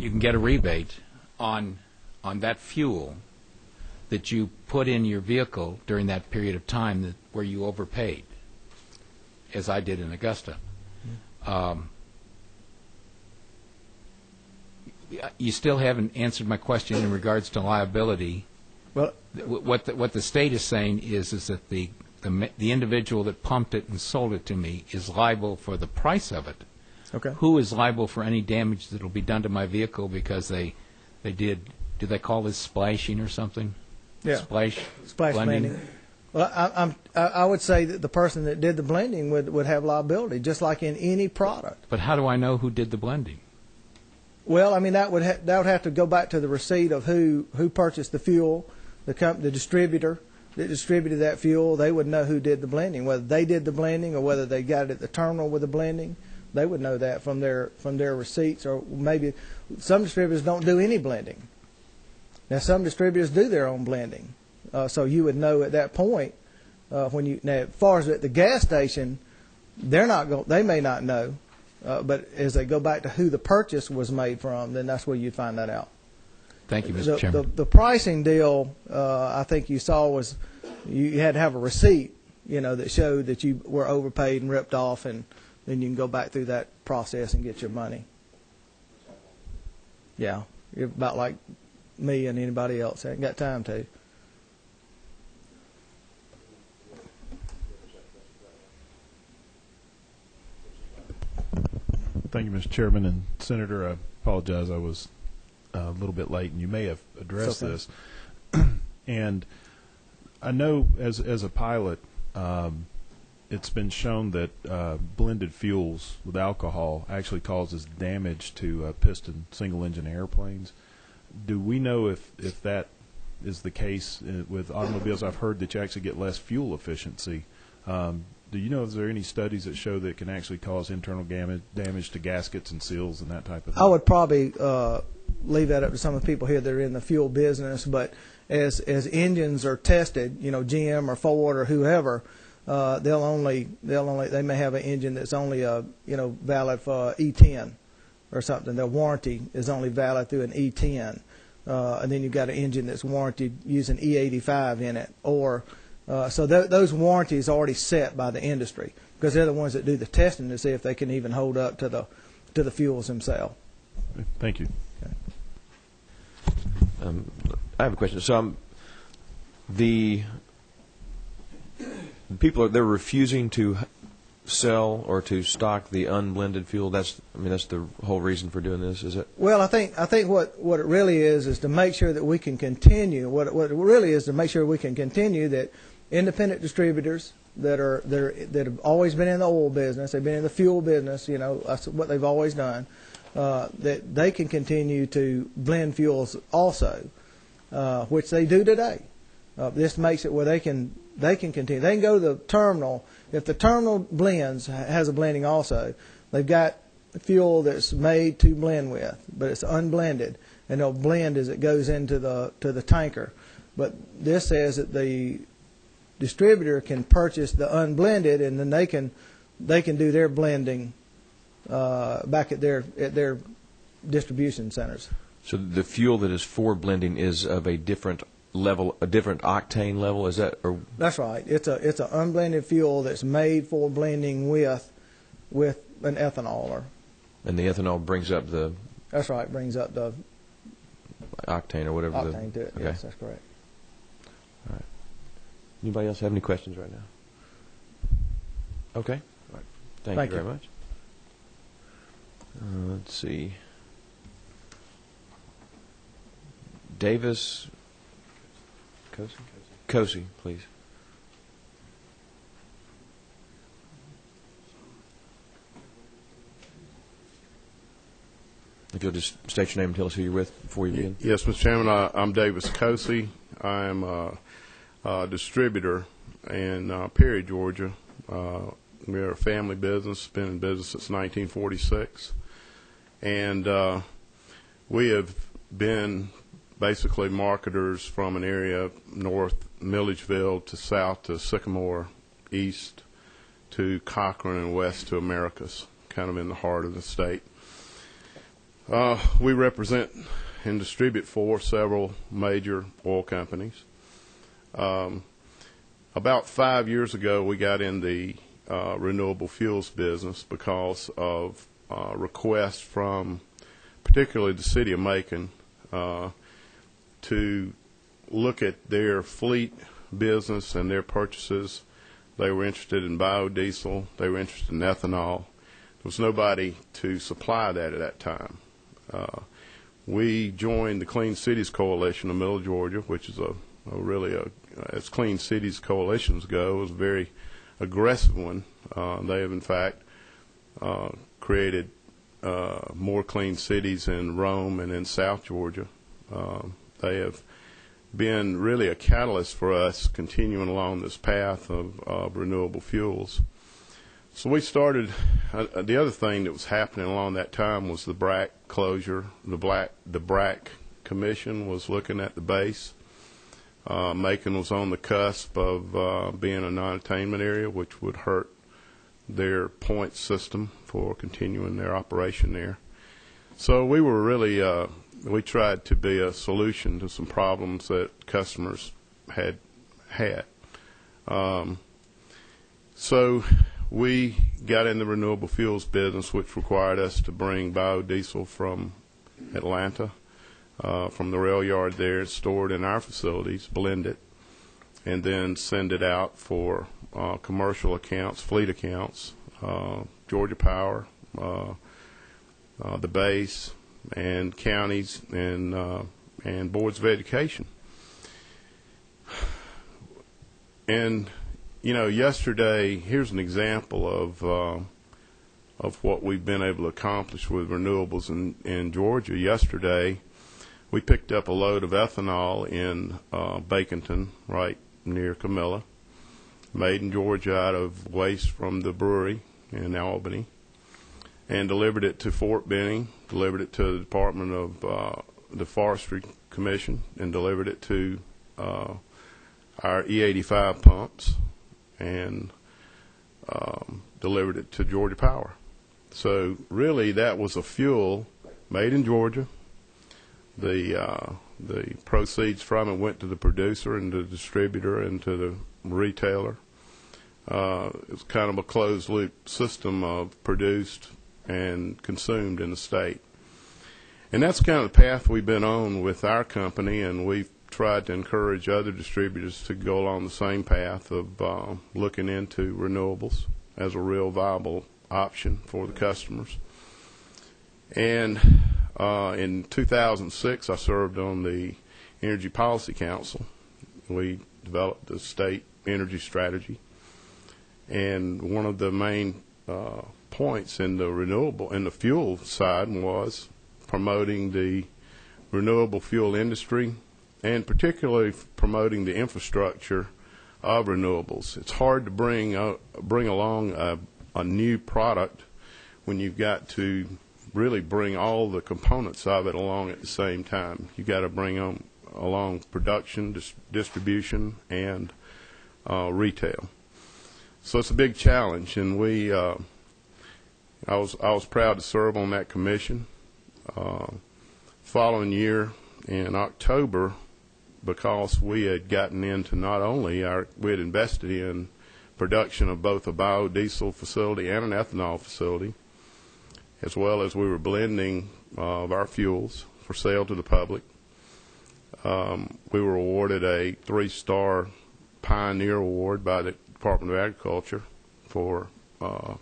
you can get a rebate on that fuel that you put in your vehicle during that period of time where you overpaid, as I did in Augusta. You still haven't answered my question in regards to liability. Well, what the state is saying is that the individual that pumped it and sold it to me is liable for the price of it. okay. Who is liable for any damage that will be done to my vehicle because they did they call this splashing or something? Yeah. Splash blending. Well, I would say that the person that did the blending would have liability, just like in any product. But how do I know who did the blending? Well, I mean that would have to go back to the receipt of who purchased the fuel, the distributor that distributed that fuel. They would know who did the blending, whether they did the blending or whether they got it at the terminal with the blending. They would know that from their receipts, or maybe some distributors don't do any blending. Now, some distributors do their own blending, so you would know at that point when you. Now, as far as at the gas station, they may not know, but as they go back to who the purchase was made from, then that's where you'd find that out. Thank you, Mr. Chairman. The pricing deal, I think you saw was you had to have a receipt, that showed that you were overpaid and ripped off, and then you can go back through that process and get your money. Yeah, you're about like me and anybody else. I ain't got time to. Thank you, Mr. Chairman and Senator. I apologize, I was a little bit late, and you may have addressed this. And I know as a pilot, it's been shown that blended fuels with alcohol actually causes damage to piston single-engine airplanes. Do we know if that is the case with automobiles? I've heard that you actually get less fuel efficiency. Do you know if there are any studies that show that it can actually cause internal damage to gaskets and seals and that type of thing? I would probably leave that up to some of the people here that are in the fuel business, but as engines are tested, GM or Ford or whoever, they may have an engine that's only valid for E10 or something. Their warranty is only valid through an E10, and then you've got an engine that's warranted using E85 in it, or so those warranties are already set by the industry because they're the ones that do the testing to see if they can even hold up to the fuels themselves. Thank you. Okay. I have a question. So the people they're refusing to sell or to stock the unblended fuel. That's the whole reason for doing this, is it? Well, I think what it really is to make sure that we can continue. What it really is to make sure we can continue that independent distributors that have always been in the oil business, they've been in the fuel business. That's what they've always done. That they can continue to blend fuels also, which they do today. This makes it where they can continue. They can go to the terminal. If the terminal has a blending also, they've got fuel that's made to blend with, but it's unblended, and they'll blend as it goes into the tanker. But this says that the distributor can purchase the unblended, and then they can do their blending back at their distribution centers. So the fuel that is for blending is of a different level, a different octane level. Is that? Or? That's right. It's an unblended fuel that's made for blending with an ethanol. And the ethanol brings up the. That's right. Brings up the octane or whatever. Octane to it. Okay. Yes, that's correct. All right. Anybody else have any questions right now? Okay. All right. Thank you very much. Let's see. Davis Cosi, please. If you'll just state your name and tell us who you're with before you begin. Yes, Mr. Chairman, I'm Davis Cosi. I am a distributor in Perry, Georgia. We're a family business, been in business since 1946. And we have been basically marketers from an area north Milledgeville to south to Sycamore, east to Cochran, and west to Americus, kind of in the heart of the state. We represent and distribute for several major oil companies. About 5 years ago, we got in the renewable fuels business because of requests from particularly the city of Macon to look at their fleet business and their purchases. They were interested in biodiesel. They were interested in ethanol. There was nobody to supply that at that time. We joined the Clean Cities Coalition of Middle Georgia, which is as Clean Cities coalitions go, is a very aggressive one. They have, in fact, created more clean cities in Rome and in South Georgia. They have been really a catalyst for us continuing along this path of renewable fuels. So we started, the other thing that was happening along that time was the BRAC closure. The BRAC Commission was looking at the base. Macon was on the cusp of being a non-attainment area, which would hurt their point system for continuing their operation there. So we were really, we tried to be a solution to some problems that customers had. So we got in the renewable fuels business, which required us to bring biodiesel from Atlanta, from the rail yard there, stored in our facilities, blend it, and then send it out for commercial accounts, fleet accounts, Georgia Power, the base, and counties, and boards of education. And yesterday, here's an example of what we've been able to accomplish with renewables in Georgia. Yesterday, we picked up a load of ethanol in Baconton, right near Camilla, made in Georgia out of waste from the brewery in Albany, and delivered it to Fort Benning, delivered it to the Department of the Forestry Commission, and delivered it to our E85 pumps, and delivered it to Georgia Power. So really that was a fuel made in Georgia. The proceeds from it went to the producer and the distributor and to the retailer. It's kind of a closed loop system of produced and consumed in the state. And that's kind of the path we've been on with our company, and we've tried to encourage other distributors to go along the same path of looking into renewables as a real viable option for the customers. And in 2006, I served on the Energy Policy Council. We developed the state energy strategy. And one of the main points in the fuel side was promoting the renewable fuel industry, and particularly promoting the infrastructure of renewables. It's hard to bring along a new product when you've got to really bring all the components of it along at the same time. You've got to bring along production, distribution, and retail. So it's a big challenge, and I was proud to serve on that commission. Following year in October, because we had gotten into not only we had invested in production of both a biodiesel facility and an ethanol facility, as well as we were blending of our fuels for sale to the public. We were awarded a 3-star Pioneer Award by the Department of Agriculture for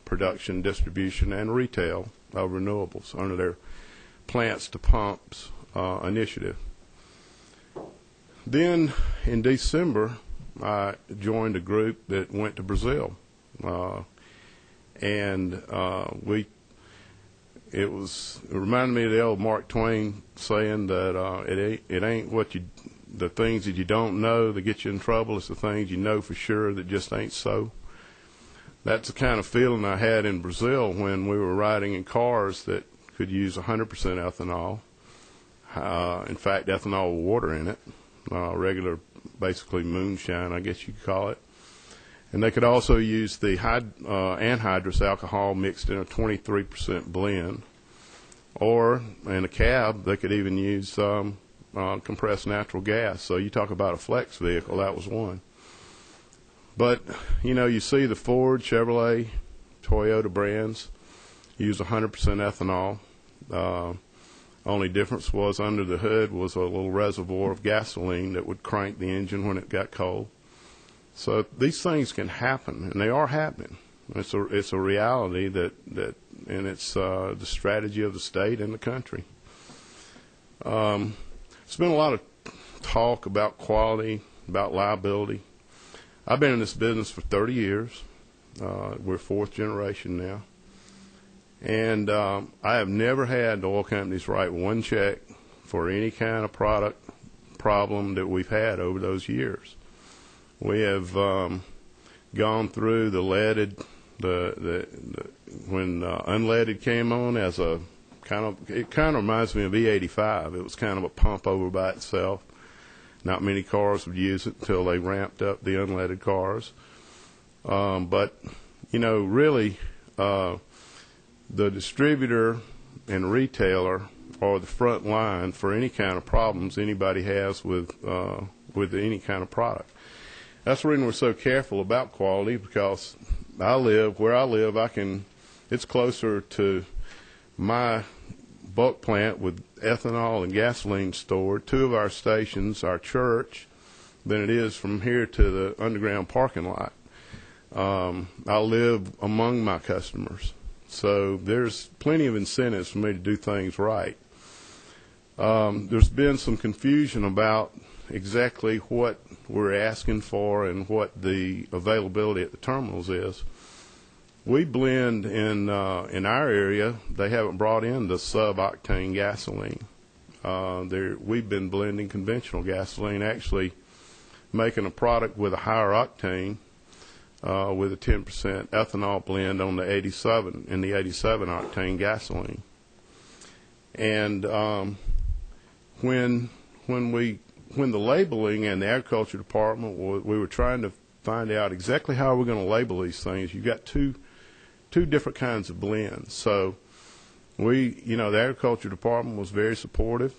production, distribution, and retail of renewables under their Plants to Pumps initiative. Then in December, I joined a group that went to Brazil, and it reminded me of the old Mark Twain saying that it ain't the things that you don't know that get you in trouble. It's the things you know for sure that just ain't so. That's the kind of feeling I had in Brazil when we were riding in cars that could use 100% ethanol. In fact, ethanol with water in it, regular, basically moonshine, I guess you could call it. And they could also use the anhydrous alcohol mixed in a 23% blend. or in a cab, they could even use compressed natural gas. So you talk about a flex vehicle, that was one. But, you see the Ford, Chevrolet, Toyota brands use 100% ethanol. Only difference was under the hood was a little reservoir of gasoline that would crank the engine when it got cold. So these things can happen, and they are happening. It's a reality and it's the strategy of the state and the country. There's been a lot of talk about quality, about liability. I've been in this business for 30 years. We're fourth generation now. And I have never had the oil companies write one check for any kind of product problem that we've had over those years. We have gone through the leaded, when unleaded came on as it kind of reminds me of E85. It was kind of a pump over by itself. Not many cars would use it until they ramped up the unleaded cars. But, really, the distributor and retailer are the front line for any kind of problems anybody has with any kind of product. That's the reason we're so careful about quality, because where I live, it's closer to my bulk plant with ethanol and gasoline stored, 2 of our stations, our church, than it is from here to the underground parking lot. I live among my customers, so there's plenty of incentives for me to do things right. There's been some confusion about exactly what we're asking for and what the availability at the terminals is. We blend in our area. They haven't brought in the sub-octane gasoline. We've been blending conventional gasoline, actually making a product with a higher octane with a 10% ethanol blend on the 87 octane gasoline. And when the labeling and the agriculture department, we were trying to find out exactly how we're going to label these things. You've got two different kinds of blends. So the agriculture department was very supportive,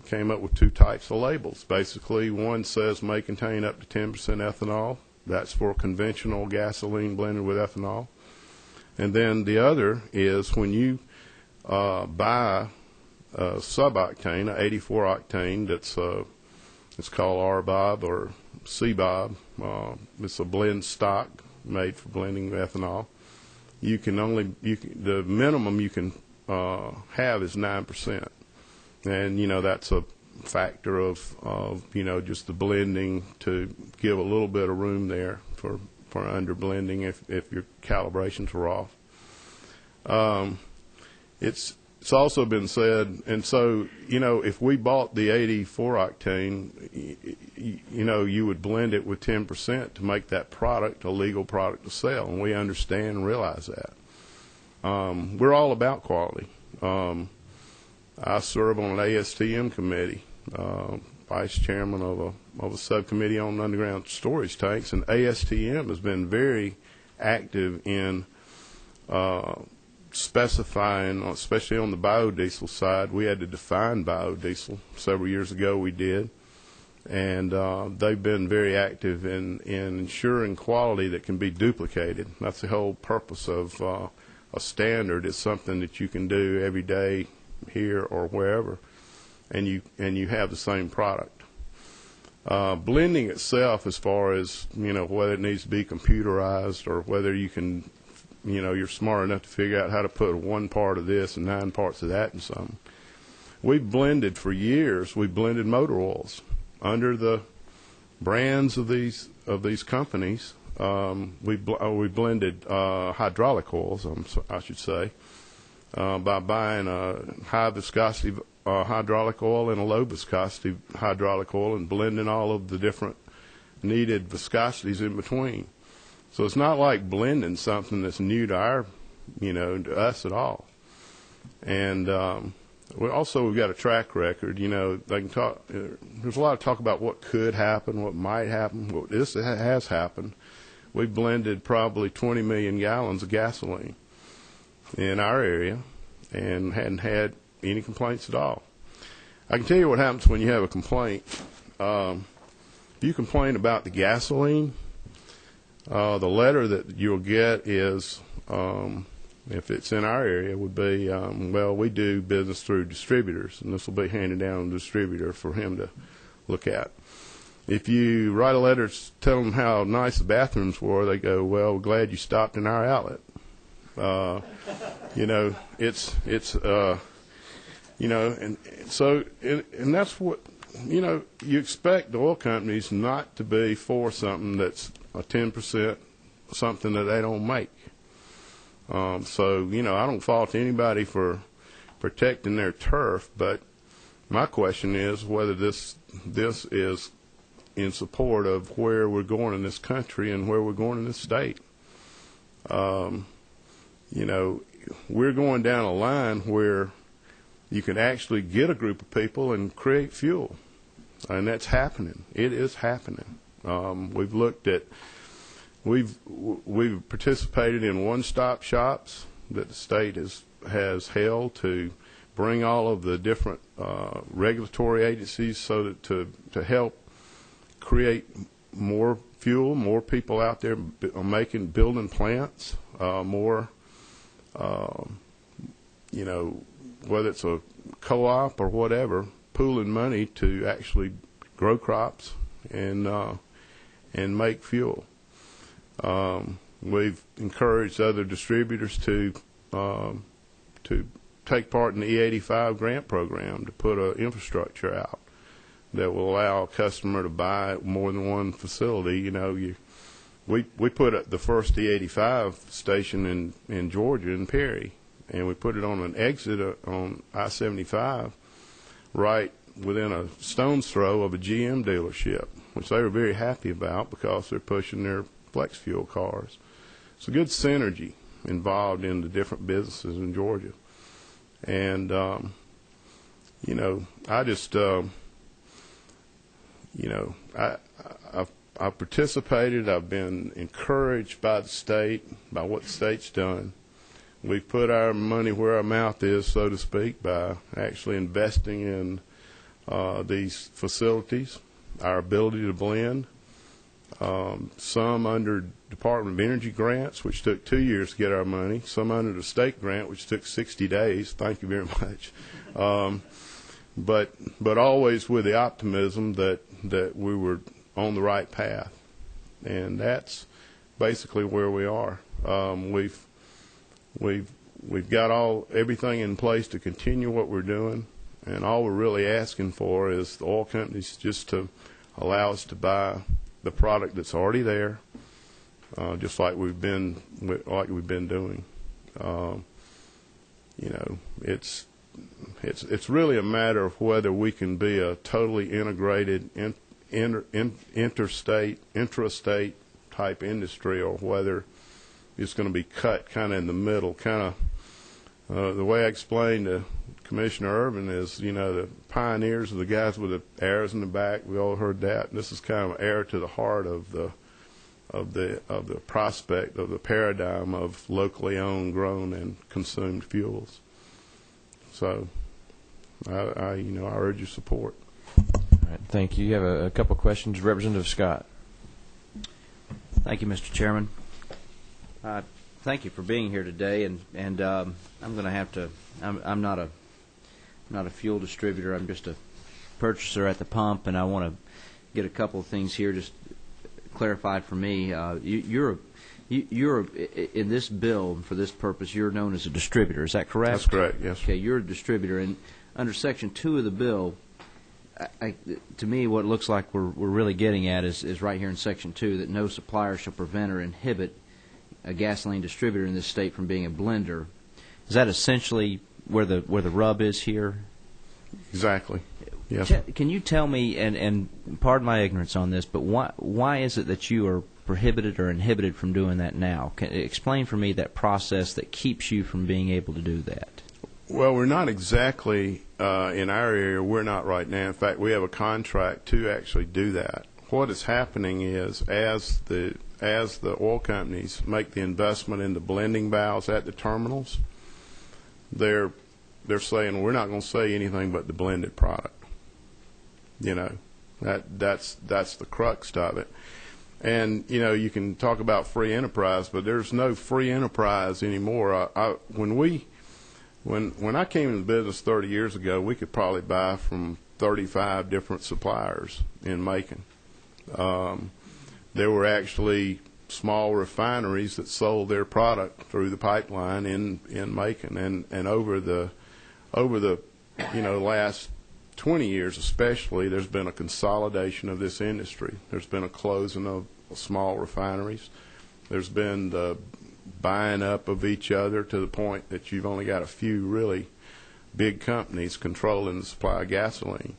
came up with 2 types of labels. Basically, one says may contain up to 10% ethanol. That's for conventional gasoline blended with ethanol. And then the other is when you buy a sub-octane, an 84 octane, it's called RBOB or CBOB. It's a blend stock made for blending ethanol. The minimum you can have is 9%, and that's a factor of just the blending to give a little bit of room there for under blending if your calibrations were off. It's also been said, and so if we bought the 84 octane, you would blend it with 10% to make that product a legal product to sell, and we understand and realize that. We're all about quality. I serve on an ASTM committee, vice chairman of a subcommittee on underground storage tanks, and ASTM has been very active in specifying, especially on the biodiesel side. We had to define biodiesel several years ago. We did, and they've been very active in ensuring quality that can be duplicated. That's the whole purpose of a standard. Is something that you can do every day here or wherever, and you have the same product. Blending itself, as far as whether it needs to be computerized or whether you can, you're smart enough to figure out how to put 1 part of this and 9 parts of that and something. We've blended for years. We blended motor oils under the brands of these companies. We blended hydraulic oils, I should say, by buying a high viscosity hydraulic oil and a low viscosity hydraulic oil and blending all of the different needed viscosities in between. So it's not like blending something that's new to to us at all. And we've got a track record. They can talk. There's a lot of talk about what could happen, what might happen. Well, this has happened. We blended probably 20 million gallons of gasoline in our area, and hadn't had any complaints at all. I can tell you what happens when you have a complaint. If you complain about the gasoline, the letter that you'll get is, if it's in our area, would be, well, we do business through distributors, and this will be handed down to the distributor for him to look at. If you write a letter telling them how nice the bathrooms were, they go, well, we're glad you stopped in our outlet. You know, it's you know, and so, and that's what, you know, you expect the oil companies not to be for something that's a 10% something that they don't make. So, you know, I don't fault anybody for protecting their turf, but my question is whether this is in support of where we're going in this country and where we're going in this state. You know, we're going down a line where you can actually get a group of people and create fuel, and that's happening. It is happening. We've looked at, we've participated in one-stop shops that the state has held to bring all of the different regulatory agencies so that to help create more fuel, more people out there building plants, more, you know, whether it's a co-op or whatever, pooling money to actually grow crops and make fuel. We've encouraged other distributors to take part in the E85 grant program to put an infrastructure out that will allow a customer to buy more than one facility. You know, we put the first E85 station in Georgia, in Perry, and we put it on an exit on I-75 right within a stone's throw of a GM dealership, which they were very happy about because they're pushing their flex fuel cars. It's a good synergy involved in the different businesses in Georgia. And, you know, I just, you know, I've participated. I've been encouraged by the state, by what the state's done. We've put our money where our mouth is, so to speak, by actually investing in these facilities, our ability to blend, some under Department of Energy grants, which took 2 years to get our money, some under the state grant, which took 60 days. Thank you very much. But always with the optimism that we were on the right path. And that's basically where we are. We've got everything in place to continue what we're doing, and all we're really asking for is the oil companies just to allow us to buy the product that's already there, just like we've been doing. You know, it's really a matter of whether we can be a totally integrated intrastate type industry, or whether it's going to be cut kind of in the middle. Kind of the way I explained to Commissioner Irvin is, you know, the pioneers are the guys with the arrows in the back. We all heard that. And this is kind of an arrow to the heart of the prospect of the paradigm of locally owned, grown, and consumed fuels. So, I urge your support. All right, thank you. You have a couple of questions, Representative Scott. Thank you, Mr. Chairman. Thank you for being here today, and I'm going to have to. I'm not a fuel distributor. I'm just a purchaser at the pump, and I want to get a couple of things here just clarified for me. You're in this bill for this purpose. You're known as a distributor. Is that correct? That's correct. Yes. Okay, you're a distributor, and under Section 2 of the bill, to me, what it looks like we're really getting at is right here in Section 2 that no supplier shall prevent or inhibit a gasoline distributor in this state from being a blender. Is that essentially where the rub is here? Exactly. Yes. Can you tell me, and pardon my ignorance on this, but why is it that you are prohibited or inhibited from doing that now? Explain for me that process that keeps you from being able to do that. Well, we're not exactly in our area. We're not right now. In fact, we have a contract to actually do that. What is happening is as the oil companies make the investment in the blending valves at the terminals, they're they're saying we're not going to say anything but the blended product. You know, that's the crux of it. And you know, you can talk about free enterprise, but there's no free enterprise anymore. When I came into business 30 years ago, we could probably buy from 35 different suppliers in Macon. There were actually small refineries that sold their product through the pipeline in Macon, and over the last 20 years especially, there's been a consolidation of this industry. There's been a closing of small refineries. There's been the buying up of each other to the point that you've only got a few really big companies controlling the supply of gasoline.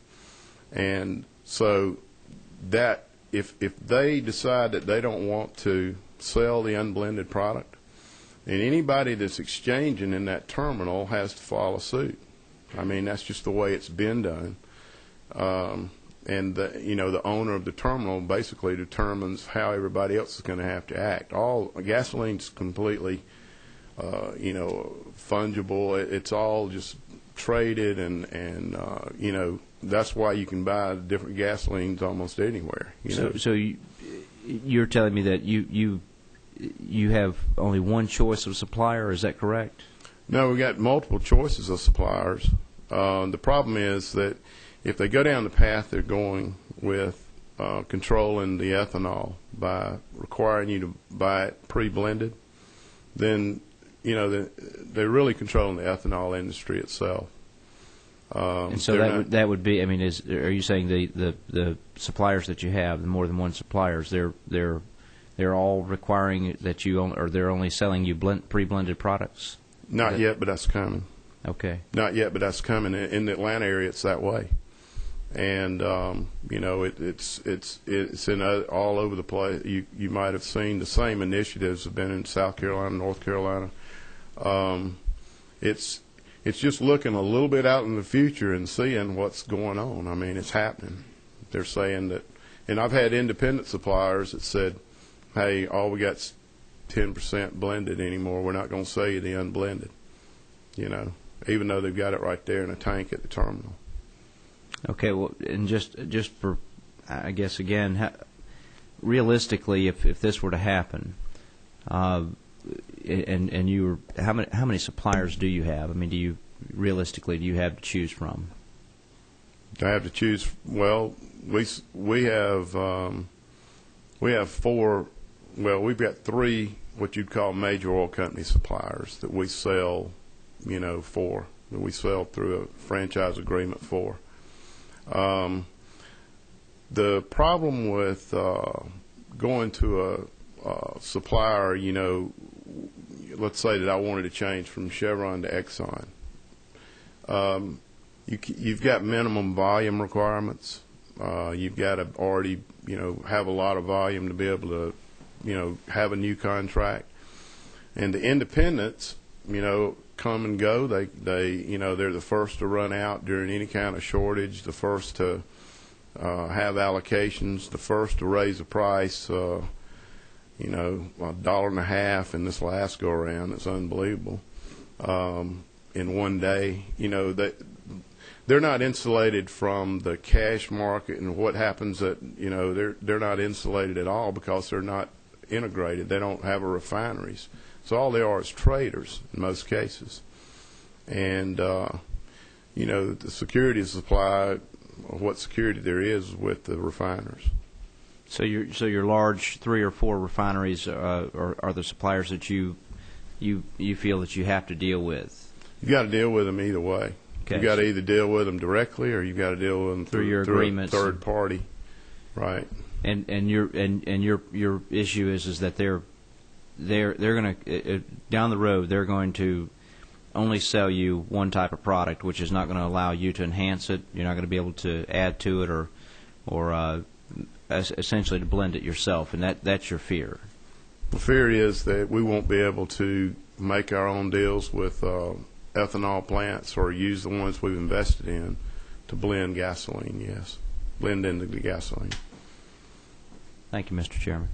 And so that if they decide that they don't want to sell the unblended product, then anybody that's exchanging in that terminal has to follow suit. I mean, that's just the way it's been done. And the owner of the terminal basically determines how everybody else is going to have to act. All gasoline's completely, fungible. It's all just traded, and that's why you can buy different gasolines almost anywhere. So you're telling me that you have only one choice of supplier? Is that correct? No, we got multiple choices of suppliers. The problem is that if they go down the path they're going with controlling the ethanol by requiring you to buy it pre-blended, then they're really controlling the ethanol industry itself. And so that would be. I mean, are you saying the suppliers that you have, the more than one suppliers, they're all requiring that you or they're only selling you pre-blended products? Not yet, but that's coming. Okay. Not yet, but that's coming. In the Atlanta area, it's that way. And it's in all over the place. You might have seen the same initiatives have been in South Carolina, North Carolina. It's just looking a little bit out in the future and seeing what's going on. I mean, it's happening. They're saying that, and I've had independent suppliers that said, "Hey, all we got's 10% blended anymore. We're not going to sell you the unblended." Even though they've got it right there in a tank at the terminal. Okay, well, and just for, I guess, again, realistically, if this were to happen, and you were, how many suppliers do you have? I mean, do you have to choose from? I have to choose. Well, we have four. Well, we've got three what you'd call major oil company suppliers that we sell, that we sell through a franchise agreement for. The problem with going to a supplier, let's say that I wanted to change from Chevron to Exxon. You've got minimum volume requirements. You've got to already, have a lot of volume to be able to, have a new contract. And the independents, come and go. They're the first to run out during any kind of shortage, the first to have allocations, the first to raise the price, $1.50 in this last go around. It's unbelievable. In one day, they're not insulated from the cash market and what happens that, they're not insulated at all because they're not integrated. They don't have refineries. So all they are is traders in most cases. And, the security supply, what security there is with the refiners. So your large 3 or 4 refineries are the suppliers that you feel that you have to deal with? You got to deal with them either way. Okay. You got to either deal with them directly or you got to deal with them through your agreements, a third party, right? And your issue is that they're going to down the road they're going to only sell you one type of product, which is not going to allow you to enhance it. You're not going to be able to add to it or essentially to blend it yourself, and that's your fear. The fear is that we won't be able to make our own deals with ethanol plants or use the ones we've invested in to blend gasoline. Yes, blend into the gasoline. Thank you, Mr. Chairman.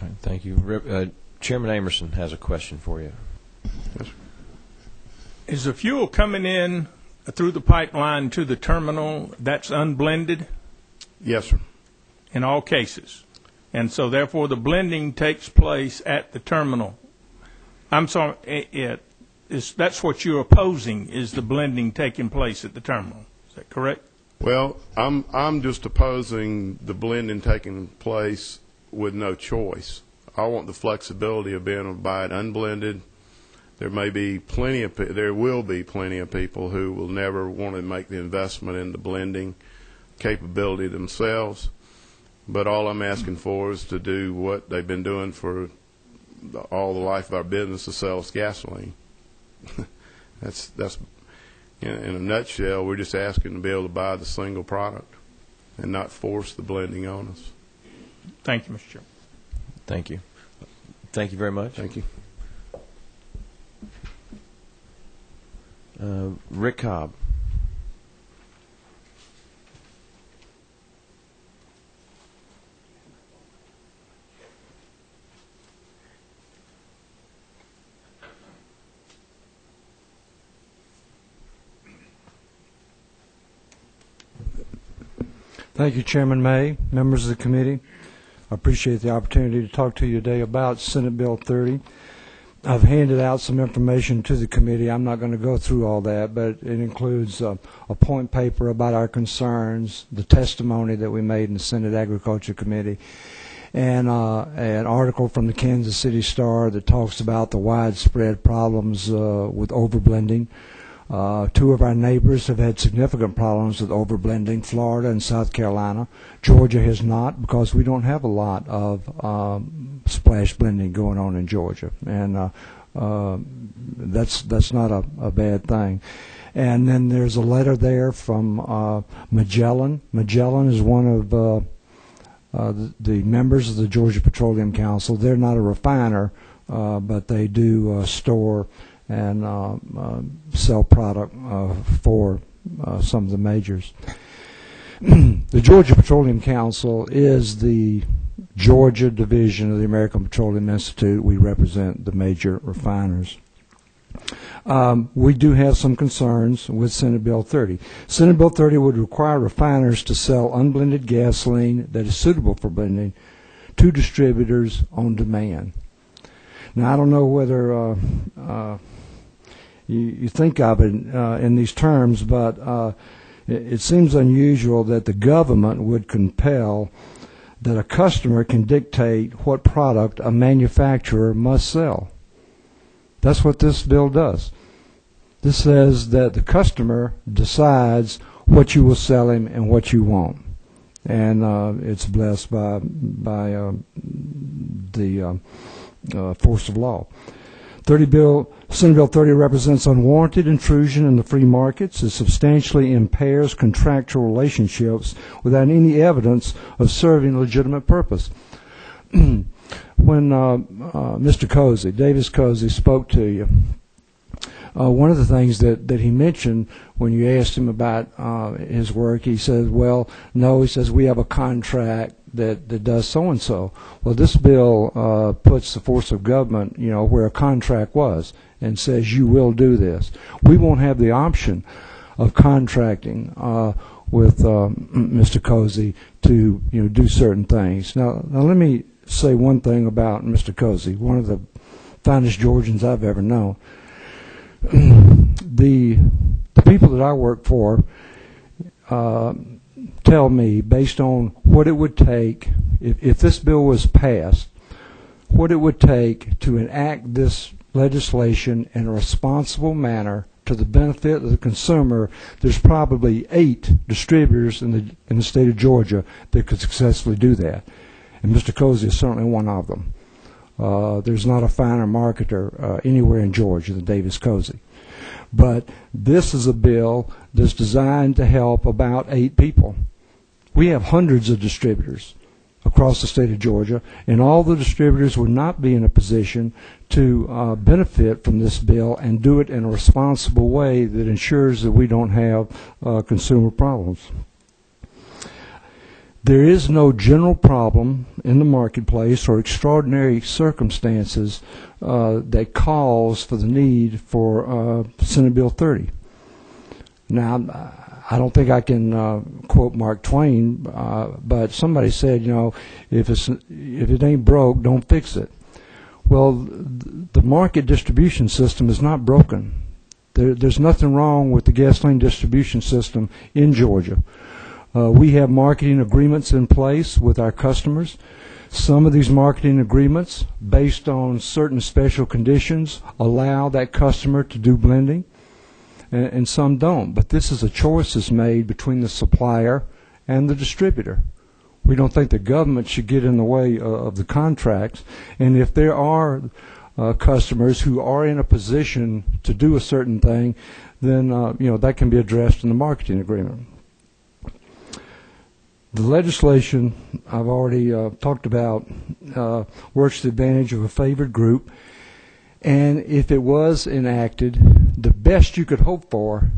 All right, thank you. Chairman Amerson has a question for you. Yes, sir. Is the fuel coming in through the pipeline to the terminal that's unblended Yes, sir. in all cases? And so therefore the blending takes place at the terminal. I'm sorry, that's what you're opposing, is the blending taking place at the terminal. Is that correct? Well, I'm just opposing the blending taking place with no choice. I want the flexibility of being able to buy it unblended. There will be plenty of people who will never want to make the investment in the blending capability themselves. But all I'm asking for is to do what they've been doing for all the life of our business, to sell us gasoline. That's in a nutshell. We're just asking to be able to buy the single product and not force the blending on us. Thank you, Mr. Chairman. Thank you. Thank you very much. Thank you. Rick Cobb. Thank you, Chairman May, members of the committee. I appreciate the opportunity to talk to you today about Senate Bill 30. I've handed out some information to the committee. I'm not going to go through all that, but it includes a point paper about our concerns, the testimony that we made in the Senate Agriculture Committee, and an article from the Kansas City Star that talks about the widespread problems with overblending. Two of our neighbors have had significant problems with overblending, Florida and South Carolina. Georgia has not, because we don't have a lot of splash blending going on in Georgia, and that's not a bad thing. And then there's a letter there from Magellan. Magellan is one of the members of the Georgia Petroleum Council. They're not a refiner, but they do store and sell product for some of the majors. The Georgia Petroleum Council is the Georgia division of the American Petroleum Institute. We represent the major refiners. We do have some concerns with Senate Bill 30. Senate Bill 30 would require refiners to sell unblended gasoline that is suitable for blending to distributors on demand. Now, I don't know whether you think of it in these terms, but it seems unusual that the government would compel that a customer can dictate what product a manufacturer must sell. That's what this bill does. This says that the customer decides what you will sell him and what you won't. And it's blessed by the force of law. Senate Bill 30 represents unwarranted intrusion in the free markets. It substantially impairs contractual relationships without any evidence of serving a legitimate purpose. When Mr. Cozy, Davis Cozy, spoke to you, one of the things that he mentioned when you asked him about his work, he says, well, no, he says, we have a contract that does so-and-so. Well, this bill puts the force of government, where a contract was and says you will do this. We won't have the option of contracting with Mr. Cozy to do certain things. Now let me say one thing about Mr. Cozy, one of the finest Georgians I've ever known. The people that I work for tell me, based on what it would take, if this bill was passed, what it would take to enact this legislation in a responsible manner to the benefit of the consumer, there's probably 8 distributors in the state of Georgia that could successfully do that. And Mr. Cozy is certainly one of them. There's not a finer marketer anywhere in Georgia than Davis Cozy. But this is a bill that's designed to help about 8 people. We have hundreds of distributors across the state of Georgia, and all the distributors would not be in a position to benefit from this bill and do it in a responsible way that ensures that we don't have consumer problems. There is no general problem in the marketplace or extraordinary circumstances that calls for the need for Senate Bill 30. Now, I don't think I can quote Mark Twain, but somebody said, if it ain't broke, don't fix it. Well, the market distribution system is not broken. There's nothing wrong with the gasoline distribution system in Georgia. We have marketing agreements in place with our customers. Some of these marketing agreements, based on certain special conditions, allow that customer to do blending, and some don't. But this is a choice that's made between the supplier and the distributor. We don't think the government should get in the way of the contracts. And if there are customers who are in a position to do a certain thing, then that can be addressed in the marketing agreement. The legislation I've already talked about works to the advantage of a favored group, and if it was enacted, the best you could hope for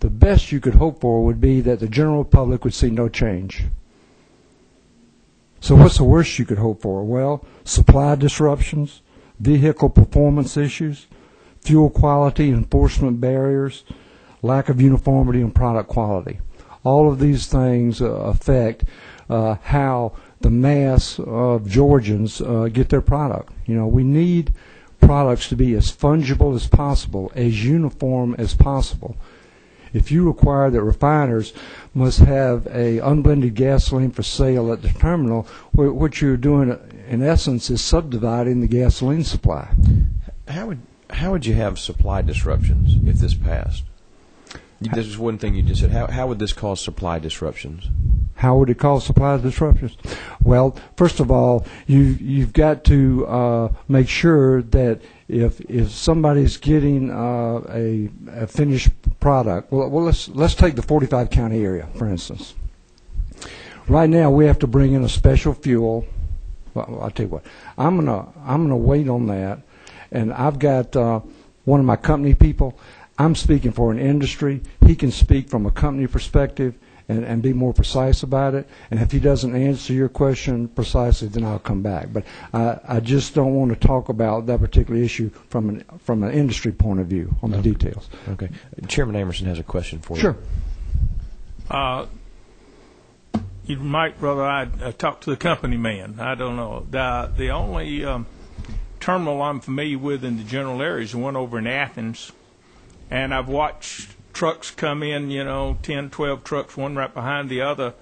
would be that the general public would see no change. So what's the worst you could hope for? Well, supply disruptions, vehicle performance issues, fuel quality enforcement barriers, lack of uniformity in product quality. All of these things affect how the mass of Georgians get their product. We need products to be as fungible as possible, as uniform as possible. If you require that refiners must have a unblended gasoline for sale at the terminal, what you're doing in essence is subdividing the gasoline supply. How would you have supply disruptions if this passed? This is one thing you just said. How would this cause supply disruptions? How would it cause supply disruptions? Well, first of all, you've got to make sure that if somebody's getting a finished product, well, let's take the 45 county area for instance. Right now, we have to bring in a special fuel. Well, I'll tell you what. I'm gonna wait on that, and I've got one of my company people. I'm speaking for an industry. He can speak from a company perspective and be more precise about it. And if he doesn't answer your question precisely, then I'll come back. But I just don't want to talk about that particular issue from an industry point of view on the details. Okay. Chairman Amerson has a question for you. Sure. You might, brother, I talk to the company man. I don't know. The only terminal I'm familiar with in the general area is the one over in Athens. And I've watched trucks come in, 10, 12 trucks, one right behind the other,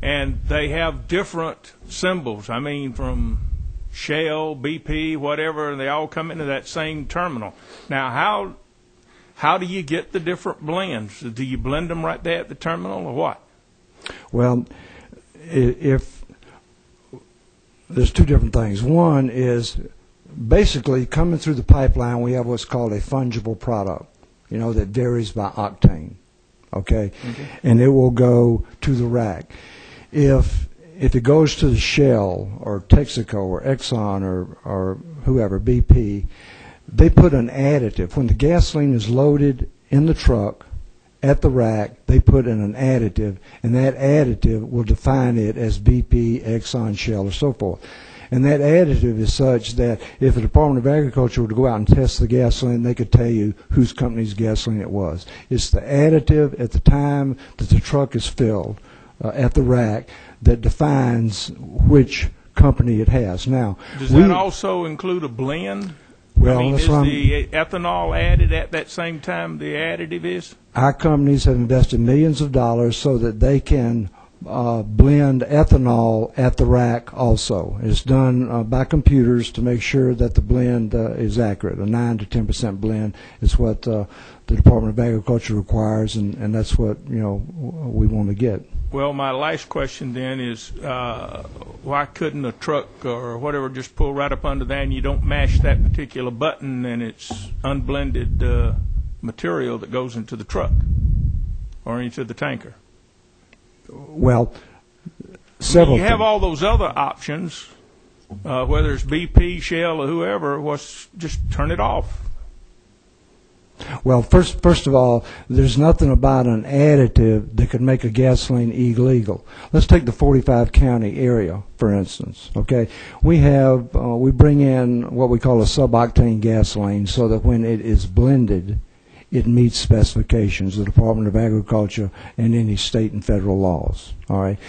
and they have different symbols. I mean, from Shell, BP, whatever, and they all come into that same terminal. Now, how do you get the different blends? Do you blend them right there at the terminal, or what? Well, if there's two different things. One is basically coming through the pipeline, we have what's called a fungible product. That varies by octane, okay? And it will go to the rack. If it goes to the Shell or Texaco or Exxon or whoever, BP, they put an additive. When the gasoline is loaded in the truck at the rack, they put in an additive, and that additive will define it as BP, Exxon, Shell, or so forth. And that additive is such that if the Department of Agriculture were to go out and test the gasoline, they could tell you whose company's gasoline it was. It's the additive at the time that the truck is filled at the rack that defines which company it has. Now, does that also include a blend? Well, is the ethanol added at that same time the additive is? Our companies have invested millions of dollars so that they can blend ethanol at the rack also. It's done by computers to make sure that the blend is accurate. A 9 to 10% blend is what the Department of Agriculture requires, and that's what we want to get. Well, my last question then is why couldn't a truck or whatever just pull right up under there and you don't mash that particular button and it's unblended material that goes into the truck or into the tanker? Well, several you have all those other options, whether it's BP, Shell, or whoever, just turn it off. Well, first of all, there's nothing about an additive that could make a gasoline illegal. Let's take the 45 county area, for instance. Okay, we bring in what we call a sub-octane gasoline, so that when it is blended, it meets specifications of the Department of Agriculture and any state and federal laws. All right,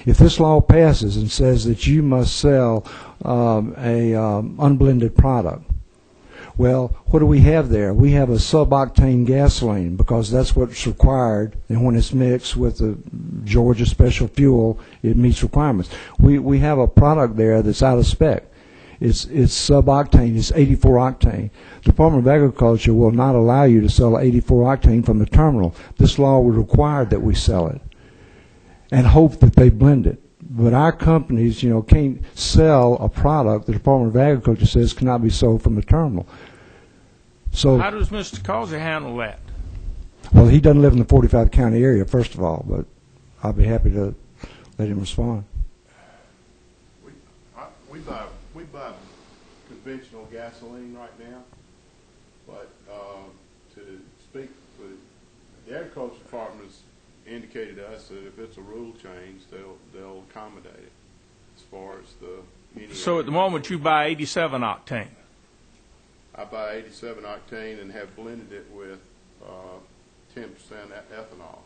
if this law passes and says that you must sell a unblended product, well, what do we have there? We have a sub-octane gasoline, because that's what's required, and when it's mixed with the Georgia special fuel, it meets requirements. We have a product there that's out of spec. It's sub-octane. It's 84 octane. The Department of Agriculture will not allow you to sell 84 octane from the terminal. This law would require that we sell it and hope that they blend it. But our companies, can't sell a product the Department of Agriculture says cannot be sold from the terminal. So how does Mr. Causey handle that? Well, he doesn't live in the 45 county area, first of all, but I'll be happy to let him respond. We buy conventional gasoline right now, but to speak with the Agriculture Department has indicated to us that if it's a rule change, they'll accommodate it as far as the. So at the moment you buy 87 octane. I buy 87 octane and have blended it with 10% ethanol,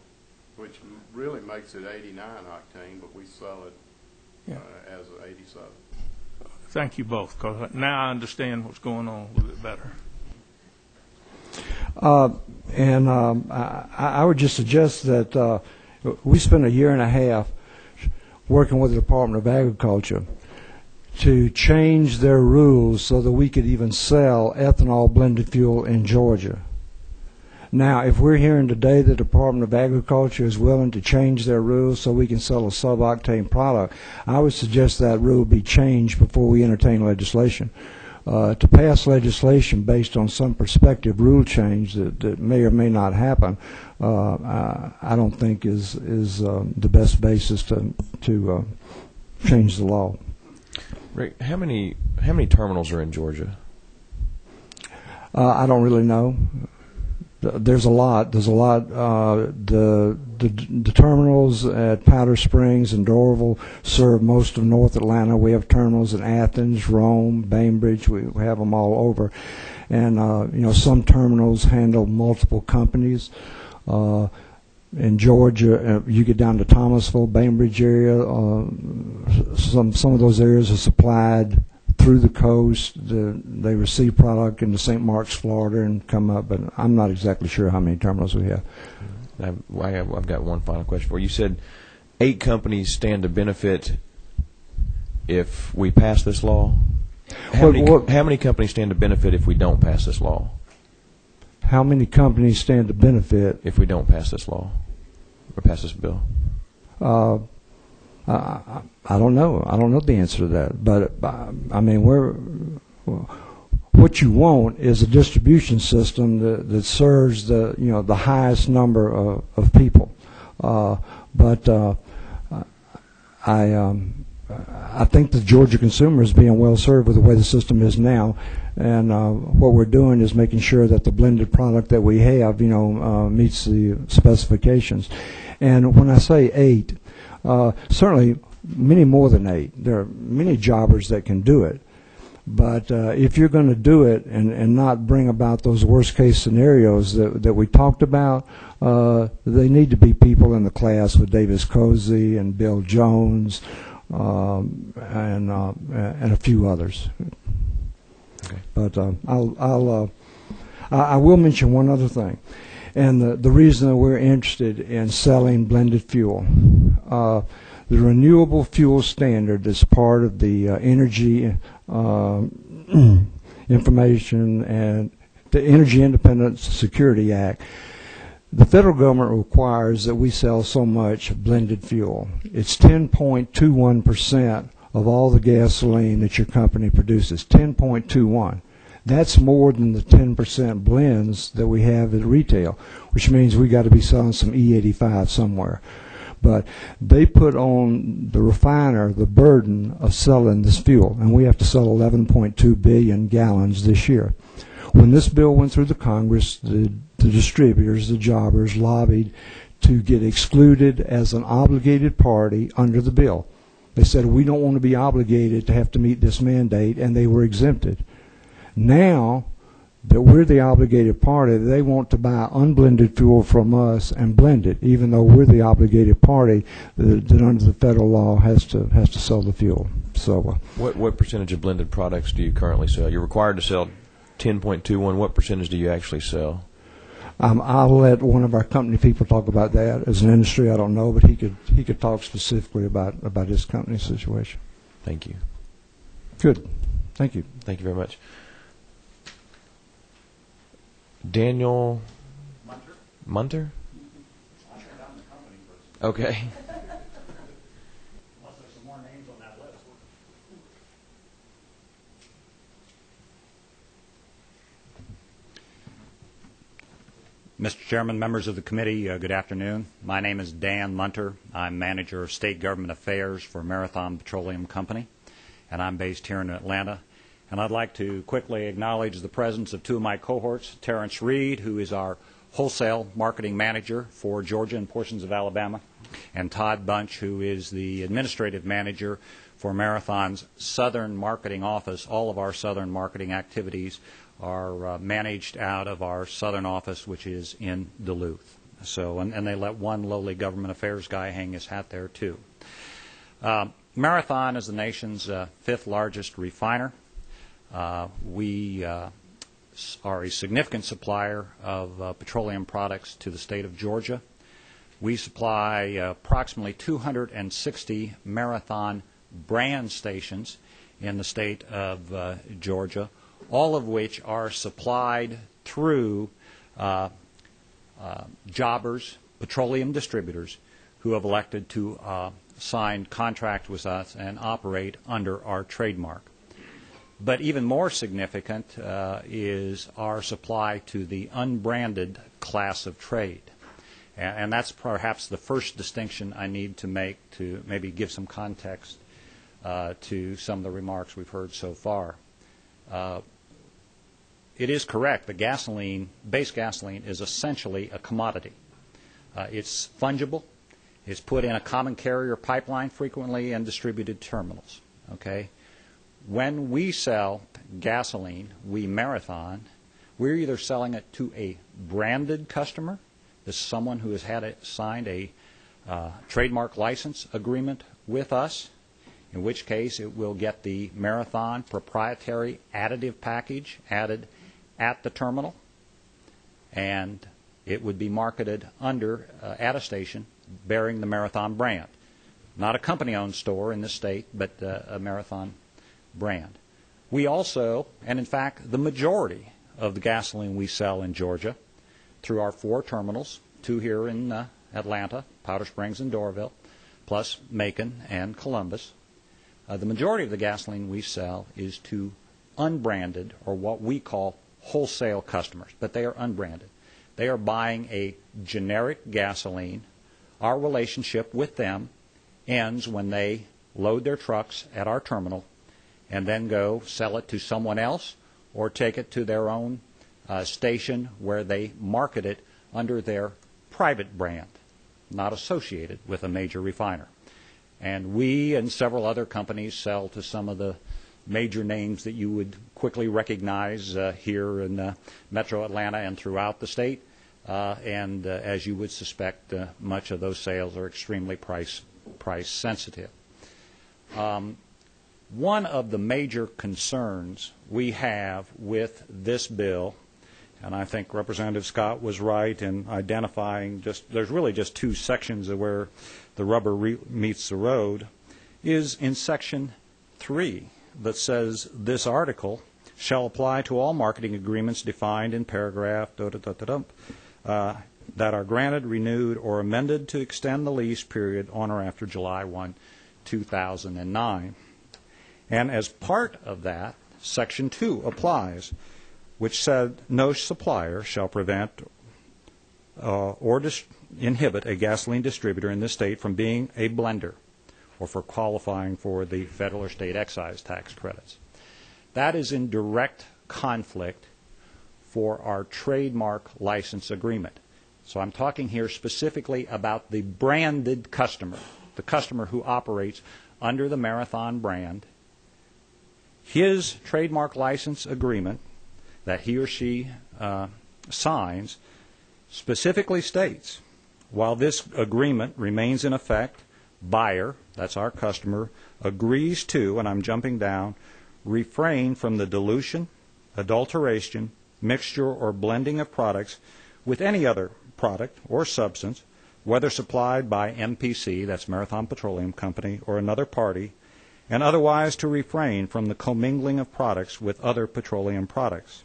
which really makes it 89 octane, but we sell it as 87. Thank you both, because now I understand what's going on a little bit better. I would just suggest that we spent 1.5 years working with the Department of Agriculture to change their rules so that we could even sell ethanol blended fuel in Georgia. Now, if we're hearing today the Department of Agriculture is willing to change their rules so we can sell a sub-octane product, I would suggest that rule be changed before we entertain legislation. To pass legislation based on some prospective rule change that may or may not happen, I don't think is the best basis to change the law. Rick, how many terminals are in Georgia? I don't really know. There's a lot. The terminals at Powder Springs and Doraville serve most of North Atlanta. We have terminals in Athens, Rome, Bainbridge. We have them all over, and some terminals handle multiple companies. In Georgia, you get down to Thomasville, Bainbridge area. Some of those areas are supplied through the coast. They receive product into St. Mark's, Florida, and come up. But I'm not exactly sure how many terminals we have. I've got one final question for you. You said 8 companies stand to benefit if we pass this law. How many companies stand to benefit if we don't pass this law? How many companies stand to benefit if we don't pass this law or pass this bill? I don't know. I don't know the answer to that. But I mean, what you want is a distribution system that serves the highest number of people. But I think the Georgia consumer is being well served with the way the system is now. And what we're doing is making sure that the blended product that we have, meets the specifications. And when I say 8, certainly many more than 8. There are many jobbers that can do it. But if you're going to do it and not bring about those worst case scenarios that we talked about, they need to be people in the class with Davis Cozy and Bill Jones and a few others. Okay. But I will mention one other thing, and the reason that we're interested in selling blended fuel. The renewable fuel standard is part of the energy information and the Energy Independence Security Act. The federal government requires that we sell so much blended fuel. It's 10.21% of all the gasoline that your company produces, 10.21. That's more than the 10% blends that we have at retail, which means we got to be selling some E85 somewhere. But they put on the refiner the burden of selling this fuel, and we have to sell 11.2 billion gallons this year. When this bill went through the Congress, the distributors, the jobbers, lobbied to get excluded as an obligated party under the bill. They said, we don't want to be obligated to have to meet this mandate, and they were exempted. Now that we're the obligated party, they want to buy unblended fuel from us and blend it, even though we're the obligated party that under the federal law has to sell the fuel. So, what percentage of blended products do you currently sell? You're required to sell 10.21. What percentage do you actually sell? I'll let one of our company people talk about that. As an industry, I don't know, but he could talk specifically about his company situation. Thank you. Good. Thank you. Thank you very much. Daniel Munter? Okay. Mr. Chairman, members of the committee, good afternoon. My name is Dan Munter. I'm manager of state government affairs for Marathon Petroleum Company, and I'm based here in Atlanta. And I'd like to quickly acknowledge the presence of two of my cohorts, Terrence Reed, who is our wholesale marketing manager for Georgia and portions of Alabama, and Todd Bunch, who is the administrative manager for Marathon's Southern Marketing Office. All of our Southern marketing activities are managed out of our Southern office, which is in Duluth. So, and they let one lowly government affairs guy hang his hat there, too. Marathon is the nation's fifth largest refiner. We are a significant supplier of petroleum products to the state of Georgia. We supply approximately 260 Marathon brand stations in the state of Georgia, all of which are supplied through jobbers, petroleum distributors, who have elected to sign contract with us and operate under our trademark. But even more significant is our supply to the unbranded class of trade. And that's perhaps the first distinction I need to make to maybe give some context to some of the remarks we've heard so far. It is correct that gasoline, base gasoline, is essentially a commodity. It's fungible. It's put in a common carrier pipeline frequently and distributed terminals. Okay? When we sell gasoline, we Marathon, we're either selling it to a branded customer, this is someone who has signed a trademark license agreement with us, in which case it will get the Marathon proprietary additive package added at the terminal, and it would be marketed under at a station bearing the Marathon brand. Not a company-owned store in this state, but a Marathon brand. We also, and in fact the majority of the gasoline we sell in Georgia through our 4 terminals, 2 here in Atlanta, Powder Springs and Doraville, plus Macon and Columbus, the majority of the gasoline we sell is to unbranded, or what we call wholesale customers, but they are unbranded. They are buying a generic gasoline. Our relationship with them ends when they load their trucks at our terminal and then go sell it to someone else or take it to their own station where they market it under their private brand, not associated with a major refiner. And we and several other companies sell to some of the major names that you would quickly recognize here in Metro Atlanta and throughout the state. And as you would suspect, much of those sales are extremely price sensitive. One of the major concerns we have with this bill, and I think Representative Scott was right in identifying there's really just 2 sections of where the rubber meets the road, is in Section 3 that says this article shall apply to all marketing agreements defined in paragraph that are granted, renewed, or amended to extend the lease period on or after July 1, 2009. And as part of that, Section 2 applies, which said no supplier shall prevent or inhibit a gasoline distributor in this state from being a blender or for qualifying for the federal or state excise tax credits. That is in direct conflict for our trademark license agreement. So I'm talking here specifically about the branded customer, the customer who operates under the Marathon brand. His trademark license agreement that he or she signs specifically states, while this agreement remains in effect, buyer, that's our customer, agrees to, and I'm jumping down, refrain from the dilution, adulteration, mixture, or blending of products with any other product or substance, whether supplied by MPC, that's Marathon Petroleum Company, or another party, and otherwise to refrain from the commingling of products with other petroleum products.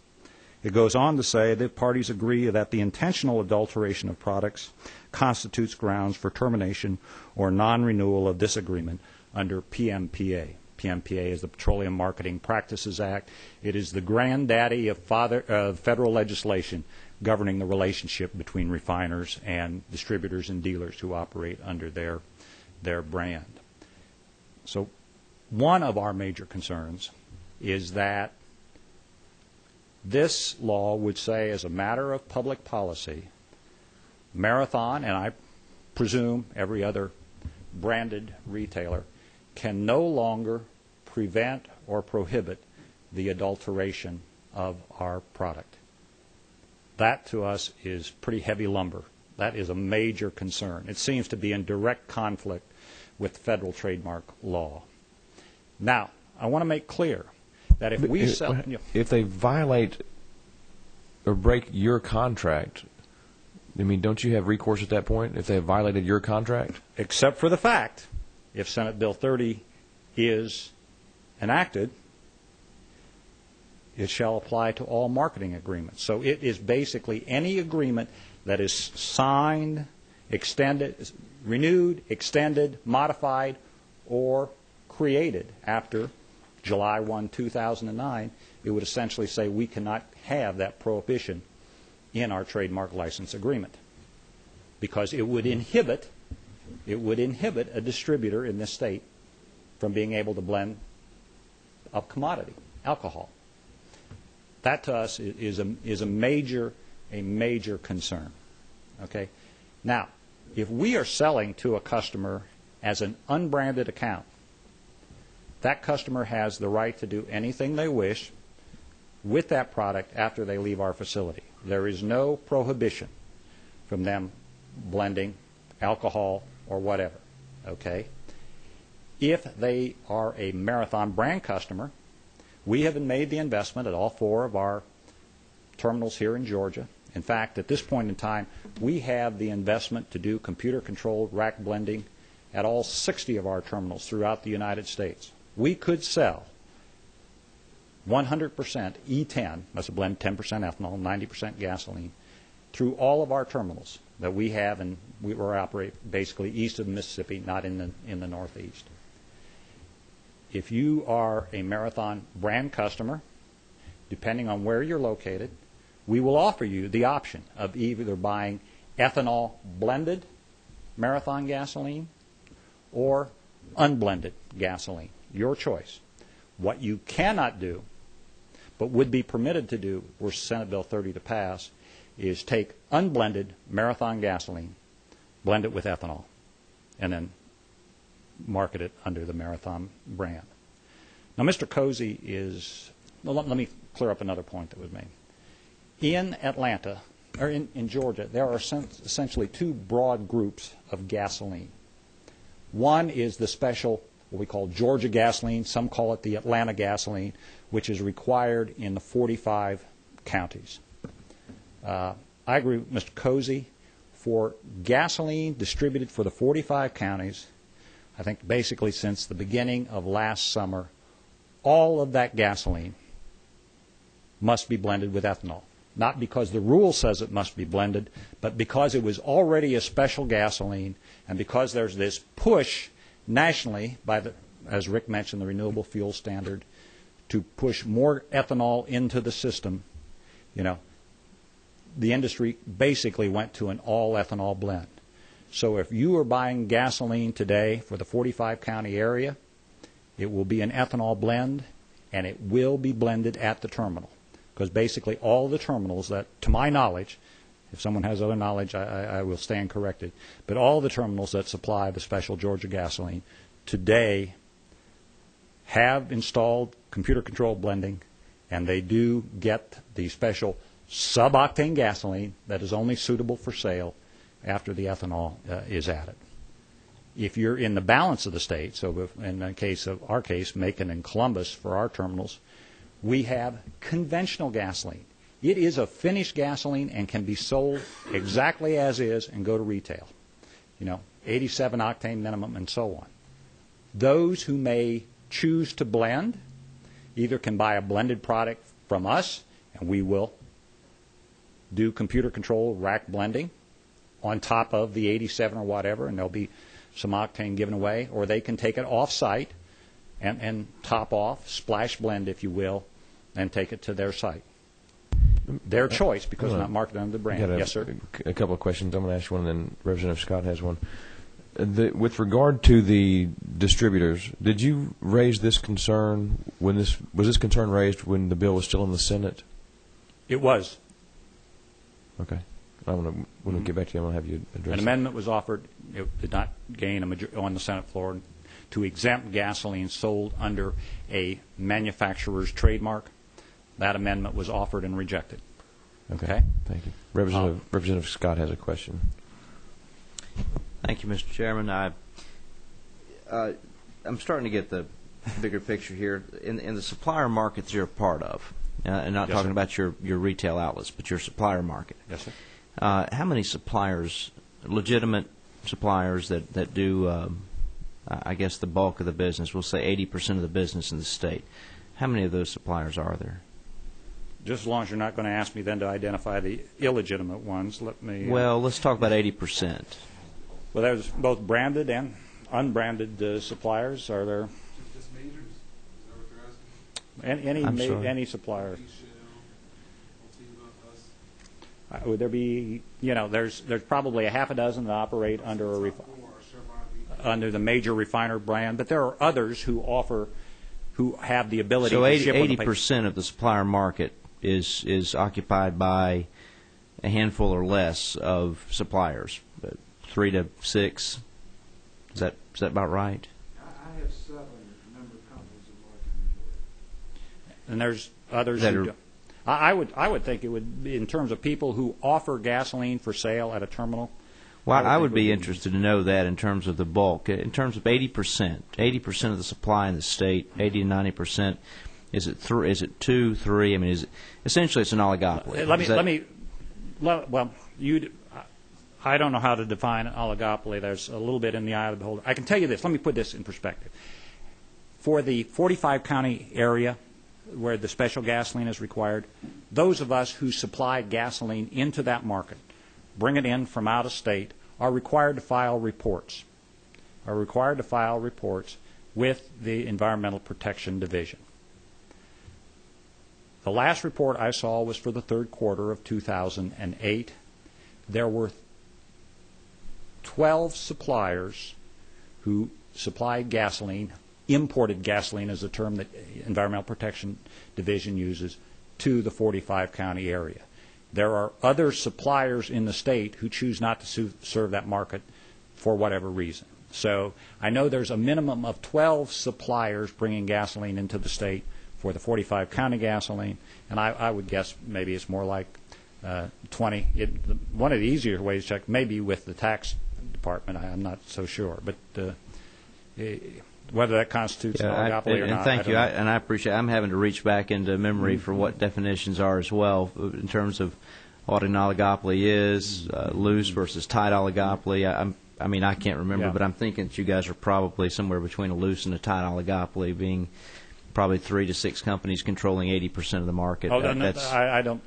It goes on to say that parties agree that the intentional adulteration of products constitutes grounds for termination or non-renewal of this agreement under PMPA. PMPA is the Petroleum Marketing Practices Act. It is the granddaddy of federal legislation governing the relationship between refiners and distributors and dealers who operate under their brand. So one of our major concerns is that this law would say, as a matter of public policy, Marathon, and I presume every other branded retailer, can no longer prevent or prohibit the adulteration of our product. That, to us, is pretty heavy lumber. That is a major concern. It seems to be in direct conflict with federal trademark law. Now, I want to make clear that if we sell... If they violate or break your contract, I mean, don't you have recourse at that point if they have violated your contract? Except for the fact, if Senate Bill 30 is enacted, it shall apply to all marketing agreements. So it is basically any agreement that is signed, extended, renewed, extended, modified, or created after July 1, 2009, it would essentially say we cannot have that prohibition in our trademark license agreement because it would inhibit a distributor in this state from being able to blend a commodity, alcohol. That to us is a major concern. Okay? Now, if we are selling to a customer as an unbranded account, that customer has the right to do anything they wish with that product after they leave our facility. There is no prohibition from them blending alcohol or whatever. Okay? If they are a Marathon brand customer, we have made the investment at all 4 of our terminals here in Georgia. In fact, at this point in time, we have the investment to do computer-controlled rack blending at all 60 of our terminals throughout the United States. We could sell 100% E10, that's a blend 10% ethanol, 90% gasoline, through all of our terminals that we have, and we operate basically east of the Mississippi, not in the Northeast. If you are a Marathon brand customer, depending on where you're located, we will offer you the option of either buying ethanol blended Marathon gasoline or unblended gasoline. Your choice. What you cannot do, but would be permitted to do, were Senate Bill 30 to pass, is take unblended Marathon gasoline, blend it with ethanol, and then market it under the Marathon brand. Now, Mr. Cozy is... Well, let me clear up another point that was made. In Atlanta, or in Georgia, there are essentially 2 broad groups of gasoline. One is the special, what we call Georgia gasoline. Some call it the Atlanta gasoline, which is required in the 45 counties. I agree with Mr. Cozy. For gasoline distributed for the 45 counties, I think basically since the beginning of last summer, all of that gasoline must be blended with ethanol. Not because the rule says it must be blended, but because it was already a special gasoline, and because there's this push nationally by the, as Rick mentioned, the Renewable Fuel Standard, to push more ethanol into the system. You know, the industry basically went to an all-ethanol blend. So if you are buying gasoline today for the 45 county area, it will be an ethanol blend, and it will be blended at the terminal. because basically all the terminals that, to my knowledge, if someone has other knowledge, I will stand corrected, but all the terminals that supply the special Georgia gasoline today have installed computer-controlled blending, and they do get the special sub-octane gasoline that is only suitable for sale after the ethanol is added. If you're in the balance of the state, so if, in the case of our case, Macon and Columbus for our terminals, we have conventional gasoline. It is a finished gasoline and can be sold exactly as is and go to retail. 87 octane minimum and so on. Those who may choose to blend either can buy a blended product from us, and we will do computer-controlled rack blending on top of the 87 or whatever, and there'll be some octane given away, or they can take it off-site and top off, splash blend, if you will, and take it to their site. Their choice, because it's not marketed under the brand. Yes, sir. A couple of questions. I'm going to ask one, and then Representative Scott has one. With regard to the distributors, did you raise this concern when was this concern raised when the bill was still in the Senate? It was. Okay. When we get back to you, I'm going to have you address An amendment was offered. It did not gain a majority on the Senate floor to exempt gasoline sold under a manufacturer's trademark. That amendment was offered and rejected. Okay. Thank you. Representative Scott has a question. Thank you, Mr. Chairman. I'm starting to get the bigger picture here. In the supplier markets you're a part of, and not talking about your retail outlets, but your supplier market. Yes, sir. How many suppliers, legitimate suppliers that do, I guess, the bulk of the business, we'll say 80% of the business in the state, how many of those suppliers are there? Just as long as you're not going to ask me then to identify the illegitimate ones, let me... Well, let's talk about 80%. Well, there's both branded and unbranded suppliers. Are there? Just majors? Is that what you're asking? Any supplier. Would there be? There's probably a half a dozen that operate under under the major refiner brand, but there are others who have the ability to ship. So 80% of the supplier market is occupied by a handful or less of suppliers. 3 to 6. Is that about right? I have 7 member companies in market majority. And there's others who do. I would think it would be in terms of people who offer gasoline for sale at a terminal. Well, I would be interested to know that in terms of the bulk. In terms of 80% of the supply in the state, 80 to 90%. Is it 2, 3? I mean, essentially it's an oligopoly. I don't know how to define an oligopoly. There's a little bit in the eye of the beholder. I can tell you this. Let me put this in perspective. For the 45-county area where the special gasoline is required, those of us who supply gasoline into that market, bring it in from out of state, are required to file reports. With the Environmental Protection Division. The last report I saw was for the third quarter of 2008. There were 12 suppliers who supplied gasoline, imported gasoline is the term that Environmental Protection Division uses, to the 45-county area. There are other suppliers in the state who choose not to serve that market for whatever reason. So I know there's a minimum of 12 suppliers bringing gasoline into the state for the 45-county gasoline, and I would guess maybe it's more like 20. One of the easier ways to check, maybe with the tax department, I'm not so sure, but whether that constitutes an oligopoly or not. And thank you, and I appreciate it. I'm having to reach back into memory for what definitions are as well in terms of what an oligopoly is, loose versus tight oligopoly. I mean, I can't remember, but I'm thinking that you guys are probably somewhere between a loose and a tight oligopoly, being probably 3 to 6 companies controlling 80% of the market. Oh, I don't.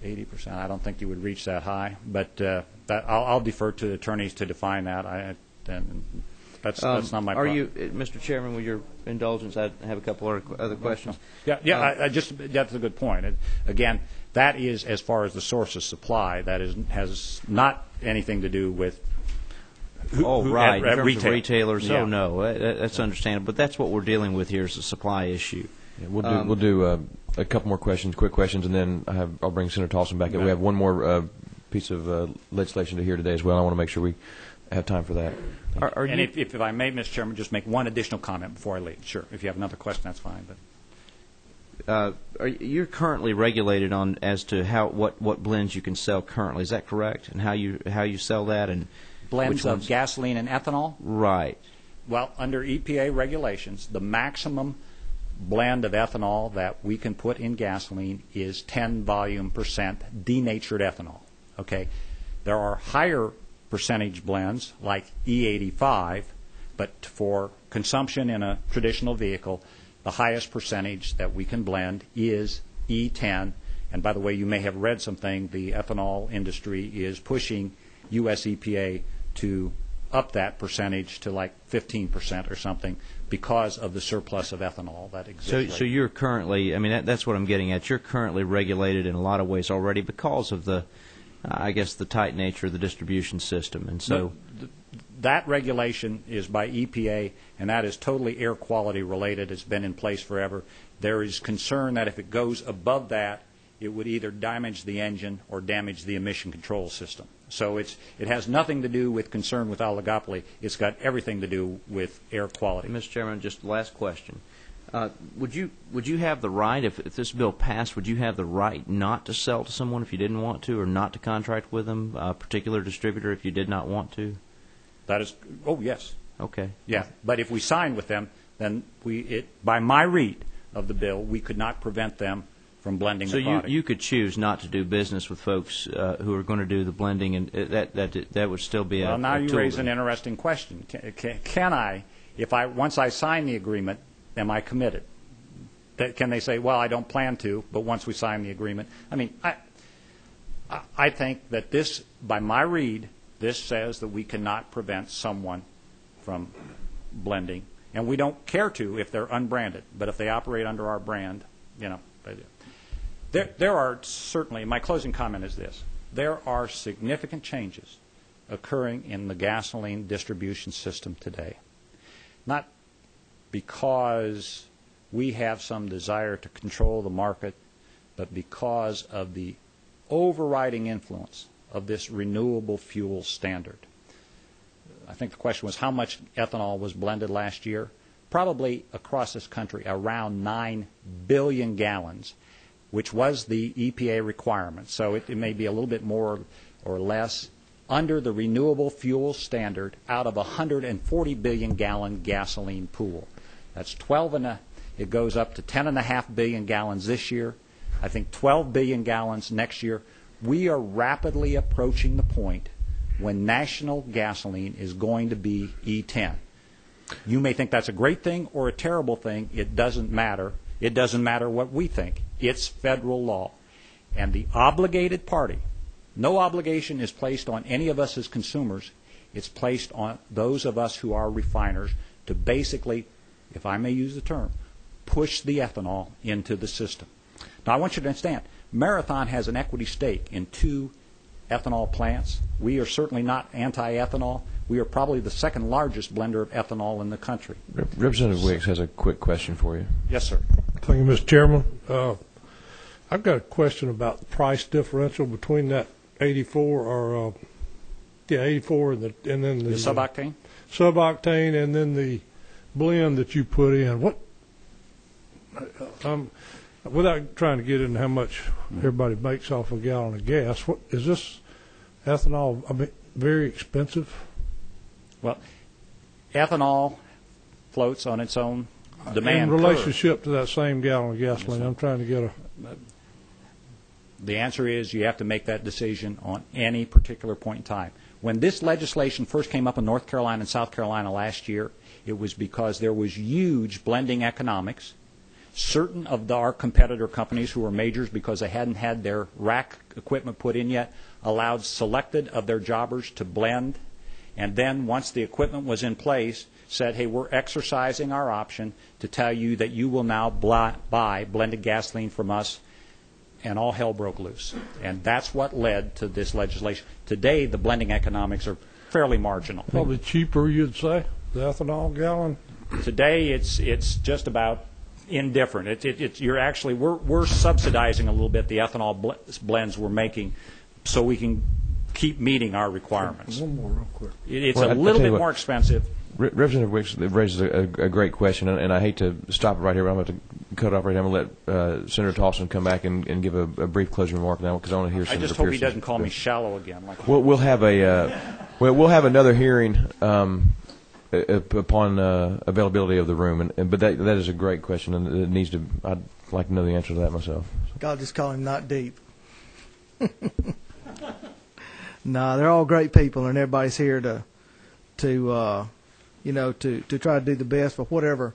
80%. I don't think you would reach that high, but I'll defer to the attorneys to define that. That's not my problem. Are you, Mr. Chairman, with your indulgence, I have a couple other questions. That's a good point. Again, that is as far as the source of supply. That has not anything to do with in terms retail. of retailers. Yeah. Oh no, that's understandable. But that's what we're dealing with here is a supply issue. Yeah, we'll do a couple more questions, quick questions, and then I'll bring Senator Tolson back. We have one more piece of legislation to hear today as well. I want to make sure we have time for that. And if I may, Mr. Chairman, just make one additional comment before I leave. Sure. If you have another question, that's fine. But you're currently regulated on as to what blends you can sell currently. Is that correct? And how you sell that and blends of gasoline and ethanol? Right. Well, under EPA regulations, the maximum blend of ethanol that we can put in gasoline is 10 volume percent denatured ethanol. Okay. There are higher percentage blends like E85, but for consumption in a traditional vehicle, the highest percentage that we can blend is E10. And by the way, you may have read something. The ethanol industry is pushing U.S. EPA to up that percentage to like 15% or something because of the surplus of ethanol that exists. So you're currently, I mean, that's what I'm getting at. You're currently regulated in a lot of ways already because of the, I guess, the tight nature of the distribution system. And so that regulation is by EPA, and that is totally air quality related. It's been in place forever. There is concern that if it goes above that, it would either damage the engine or damage the emission control system. So it has nothing to do with concern with oligopoly. It's got everything to do with air quality. Mr. Chairman, just last question. Would you have the right, if this bill passed, would you have the right not to sell to someone if you didn't want to, or not to contract with them, a particular distributor if you did not want to? That is, oh yes. Okay. Yeah, but if we signed with them, then by my read of the bill, we could not prevent them from blending the product. So you could choose not to do business with folks who are going to do the blending, and that would still be well, now you raise an interesting question. Can I, once I sign the agreement, am I committed? Can they say, well, I don't plan to, but once we sign the agreement? I mean, I think that this, by my read, this says that we cannot prevent someone from blending, and we don't care to if they're unbranded. But if they operate under our brand, they do. There are certainly, my closing comment is this, there are significant changes occurring in the gasoline distribution system today. Not because we have some desire to control the market, but because of the overriding influence of this renewable fuel standard. I think the question was how much ethanol was blended last year? Probably across this country around 9 billion gallons, which was the EPA requirement. So it may be a little bit more or less under the renewable fuel standard out of a 140 billion gallon gasoline pool. That's it goes up to 10.5 billion gallons this year. I think 12 billion gallons next year. We are rapidly approaching the point when national gasoline is going to be E10. You may think that's a great thing or a terrible thing. It doesn't matter. It doesn't matter what we think. It's federal law. And the obligated party, no obligation is placed on any of us as consumers. It's placed on those of us who are refiners to basically, if I may use the term, push the ethanol into the system. Now, I want you to understand, Marathon has an equity stake in 2 ethanol plants. We are certainly not anti-ethanol. We are probably the second largest blender of ethanol in the country. Representative Wicks has a quick question for you. Yes, sir. Thank you, Mr. Chairman. I've got a question about the price differential between that 84 and then the suboctane? Suboctane and then the blend that you put in. What? Without trying to get into how much everybody makes off a gallon of gas, what is this ethanol? I mean, very expensive. Well, ethanol floats on its own demand in relationship to that same gallon of gasoline. I'm trying to get a. The answer is you have to make that decision on any particular point in time. When this legislation first came up in North Carolina and South Carolina last year, it was because there was huge blending economics. Certain of our competitor companies who were majors because they hadn't had their rack equipment put in yet allowed selected of their jobbers to blend. And then once the equipment was in place, said, hey, we're exercising our option to tell you that you will now buy blended gasoline from us, and all hell broke loose. And that's what led to this legislation. Today, the blending economics are fairly marginal. Probably cheaper, you'd say, the ethanol gallon? Today, it's just about indifferent. You're actually we're subsidizing a little bit the ethanol blends we're making, so we can keep meeting our requirements. One more real quick. It's a little bit more expensive. Representative Wicks raises a great question, and I hate to stop it right here, but I'm going to cut it off right here. I'm going to let Senator Tolson come back and give a brief closing remark now, because I want to hear Senator I just hope Pearson. he doesn't call me shallow again. We'll have we'll have another hearing upon availability of the room, but that is a great question, and it needs to. I'd like to know the answer to that myself. God, just call him not deep. No, they're all great people, and everybody's here to try to do the best for whatever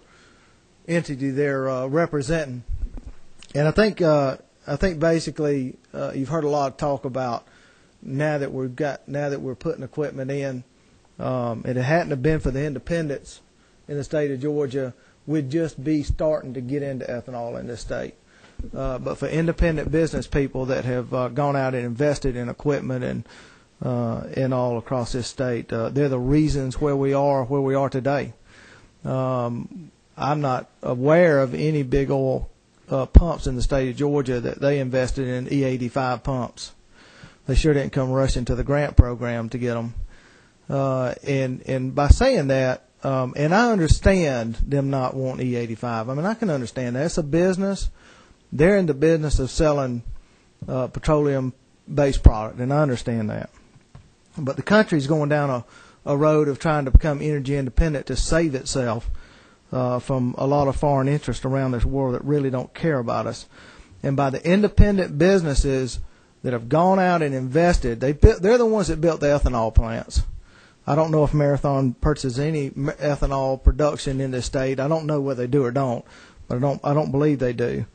entity they're representing. And I think basically you've heard a lot of talk about now that we're putting equipment in. And it hadn't have been for the independents in the state of Georgia, we'd just be starting to get into ethanol in this state. But for independent business people that have gone out and invested in equipment and all across this state, they're the reasons where we are today. I'm not aware of any big oil pumps in the state of Georgia that they invested in E85 pumps. They sure didn't come rushing to the grant program to get them. And by saying that, and I understand them not wanting E85. I mean, I can understand that. It's a business. They're in the business of selling petroleum-based product, and I understand that. But the country's going down a road of trying to become energy independent to save itself from a lot of foreign interests around this world that really don't care about us. And by the independent businesses that have gone out and invested, they're the ones that built the ethanol plants. I don't know if Marathon purchases any ethanol production in this state. I don't know whether they do or don't, but I don't believe they do.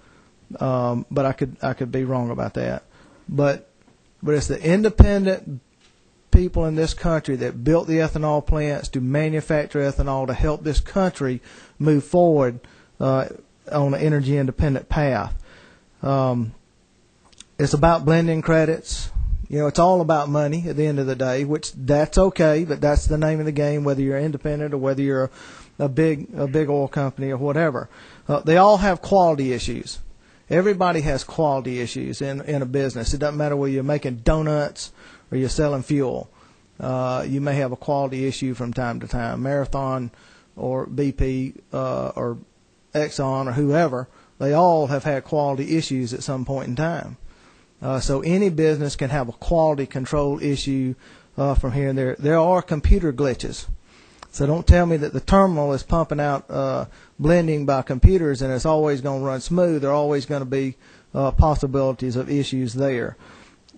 But I could be wrong about that. But it's the independent people in this country that built the ethanol plants to manufacture ethanol to help this country move forward on an energy independent path. It's about blending credits. It's all about money at the end of the day, which that's okay, but that's the name of the game, whether you're independent or whether you're a big oil company or whatever. They all have quality issues. Everybody has quality issues in a business. It doesn't matter whether you're making donuts or you're selling fuel. You may have a quality issue from time to time. Marathon or BP or Exxon or whoever, they all have had quality issues at some point in time. So any business can have a quality control issue from here and there. There are computer glitches. So don't tell me that the terminal is pumping out blending by computers and it's always going to run smooth. There are always going to be possibilities of issues there.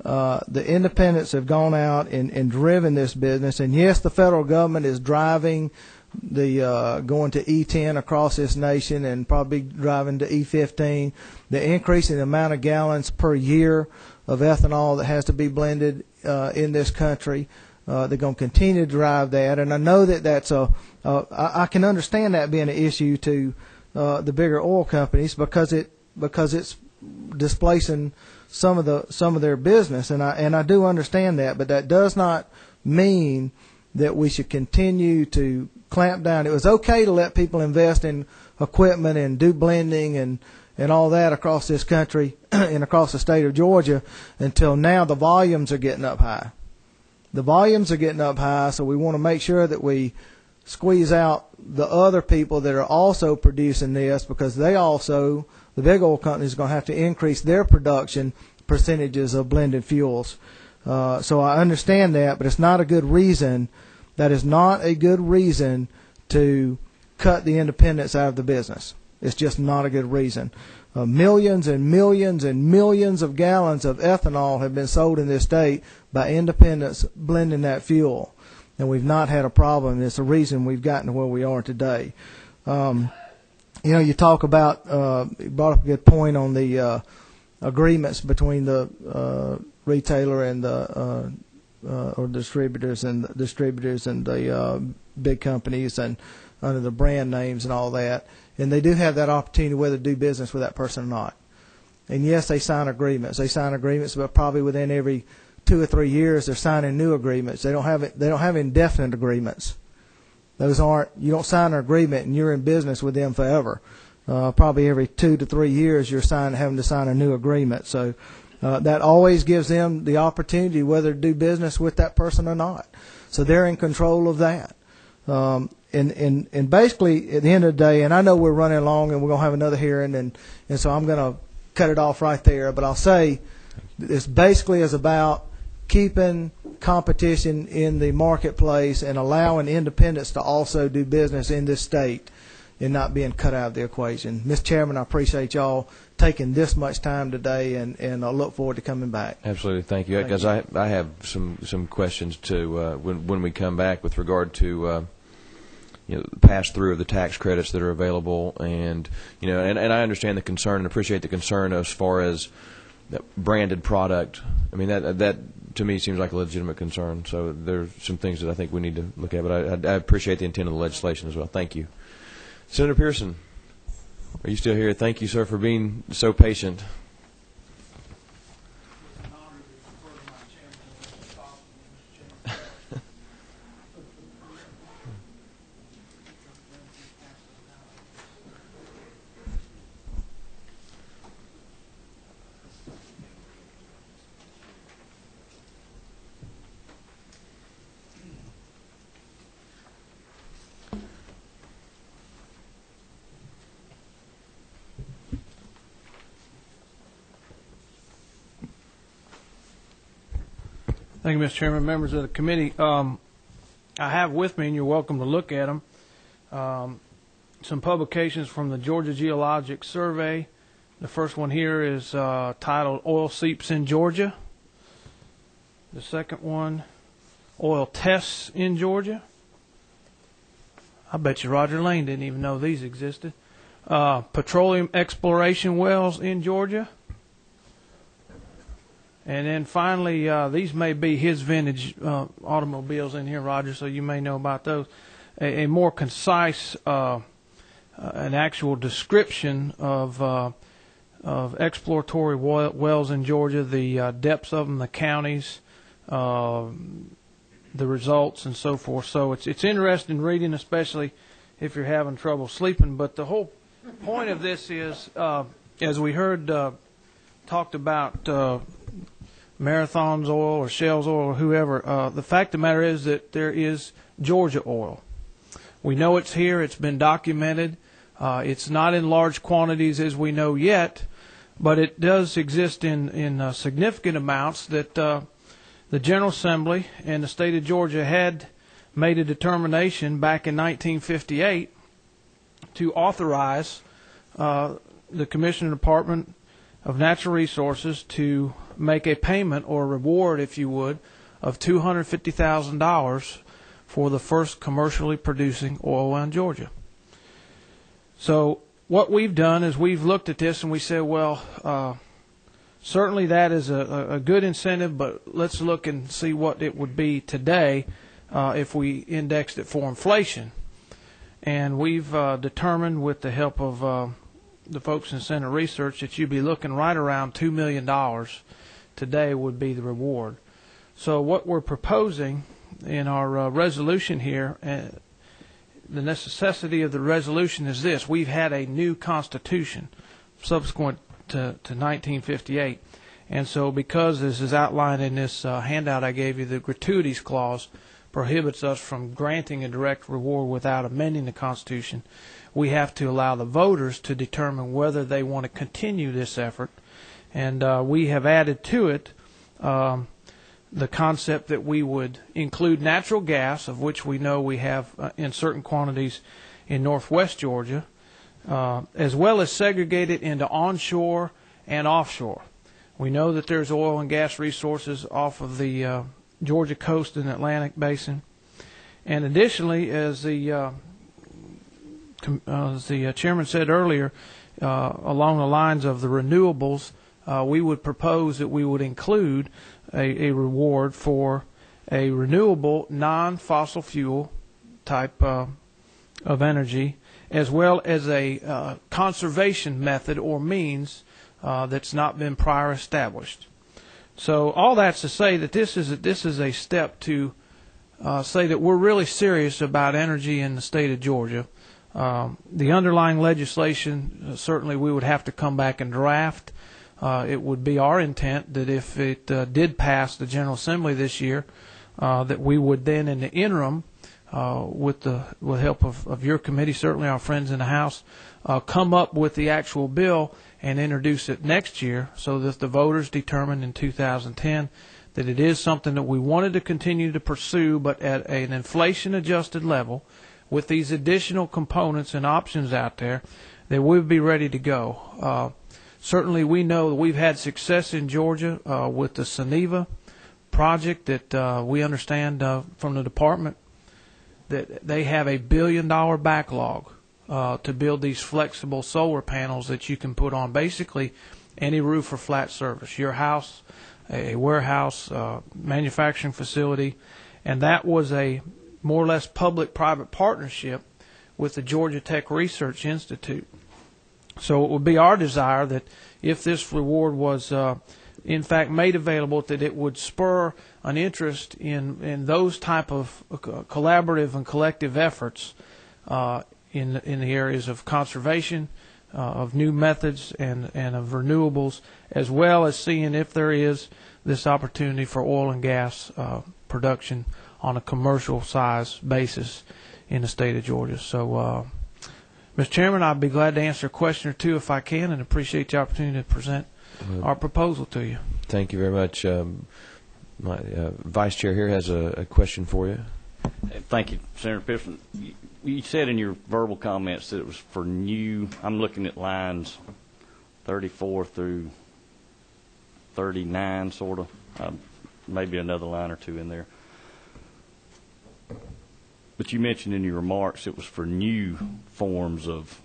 The independents have gone out and driven this business. And, yes, the federal government is driving the going to E10 across this nation and probably driving to E15. The increase in the amount of gallons per year of ethanol that has to be blended in this country. They're going to continue to drive that, and I know that that's I can understand that being an issue to the bigger oil companies because it's displacing some of their business, and I do understand that, but that does not mean that we should continue to clamp down. It was okay to let people invest in equipment and do blending and all that across this country and across the state of Georgia until now the volumes are getting up high. The volumes are getting up high, so we want to make sure that we squeeze out the other people that are also producing this because the big oil companies are going to have to increase their production percentages of blended fuels. So I understand that, but it's not a good reason. That is not a good reason to cut the independents out of the business. It's just not a good reason. Millions and millions and millions of gallons of ethanol have been sold in this state by independents blending that fuel. And we've not had a problem. It's the reason we've gotten to where we are today. You talk about, you brought up a good point on the agreements between the retailer and the or distributors and the big companies and under the brand names and all that. And they do have that opportunity whether to do business with that person or not. And yes, they sign agreements. They sign agreements, but probably within every 2 or 3 years they're signing new agreements. They don't have indefinite agreements. Those aren't. You don't sign an agreement and you're in business with them forever. probably every 2 to 3 years you're having to sign a new agreement. So that always gives them the opportunity whether to do business with that person or not. So they're in control of that. And basically, at the end of the day, and I know we're running long and we're going to have another hearing, and so I'm going to cut it off right there. But I'll say this basically is about keeping competition in the marketplace and allowing independents to also do business in this state and not being cut out of the equation. Mr. Chairman, I appreciate y'all taking this much time today, and I look forward to coming back. Absolutely, thank you. Because I have some questions too when we come back with regard to the pass through of the tax credits that are available, and and I understand the concern and appreciate the concern as far as that branded product. I mean that to me seems like a legitimate concern. So there's some things that I think we need to look at, but I appreciate the intent of the legislation as well. Thank you. Senator Pearson, are you still here? Thank you, sir, for being so patient. Thank you, Mr. Chairman, members of the committee. I have with me, and you're welcome to look at them, some publications from the Georgia Geologic Survey. The first one here is titled Oil Seeps in Georgia. The second one, Oil Tests in Georgia. I bet you Roger Lane didn't even know these existed. Petroleum Exploration Wells in Georgia. And then finally, these may be his vintage automobiles in here, Roger, so you may know about those. A more concise, an actual description of exploratory wells in Georgia, the depths of them, the counties, the results, and so forth. So it's interesting reading, especially if you're having trouble sleeping. But the whole point of this is, as we heard talked about Marathon's oil or Shell's oil or whoever, the fact of the matter is that there is Georgia oil. We know it's here. It's been documented. It's not in large quantities as we know yet, but it does exist in significant amounts that the General Assembly and the state of Georgia had made a determination back in 1958 to authorize the Commissioner Department of Natural Resources to make a payment or reward, if you would, of $250,000 for the first commercially producing oil well in Georgia. So what we've done is we've looked at this and we said, well, certainly that is a good incentive, but let's look and see what it would be today if we indexed it for inflation. And we've determined with the help of the folks in Center Research that you'd be looking right around $2 million today would be the reward. So what we're proposing in our resolution here, the necessity of the resolution is this. We've had a new Constitution subsequent to 1958. And so because this is outlined in this handout I gave you, the gratuities clause prohibits us from granting a direct reward without amending the Constitution. We have to allow the voters to determine whether they want to continue this effort. And we have added to it the concept that we would include natural gas, of which we know we have in certain quantities in northwest Georgia, as well as segregate it into onshore and offshore. We know that there's oil and gas resources off of the Georgia coast and Atlantic basin. And additionally, as the chairman said earlier, along the lines of the renewables, we would propose that we would include a reward for a renewable, non-fossil fuel type of energy, as well as a conservation method or means that's not been prior established. So all that's to say that this is a step to say that we're really serious about energy in the state of Georgia. The underlying legislation, certainly we would have to come back and draft. It would be our intent that if it did pass the General Assembly this year, that we would then in the interim, with help of your committee, certainly our friends in the House, come up with the actual bill and introduce it next year so that the voters determined in 2010 that it is something that we wanted to continue to pursue, but at an inflation-adjusted level with these additional components and options out there, that we would be ready to go. Certainly we know that we've had success in Georgia with the Soneva project that we understand from the department that they have $1 billion backlog to build these flexible solar panels that you can put on basically any roof or flat surface, your house, a warehouse, manufacturing facility, and that was a more or less public-private partnership with the Georgia Tech Research Institute. So it would be our desire that if this reward was in fact made available, that it would spur an interest in those type of collaborative and collective efforts in the areas of conservation, of new methods and of renewables, as well as seeing if there is this opportunity for oil and gas production on a commercial size basis in the state of Georgia. So, Mr. Chairman, I'd be glad to answer a question or two if I can, and appreciate the opportunity to present our proposal to you. Thank you very much. My Vice Chair here has a question for you. Thank you, Senator Pearson. You said in your verbal comments that it was for new, I'm looking at lines 34 through 39, sort of, maybe another line or two in there. But you mentioned in your remarks it was for new forms of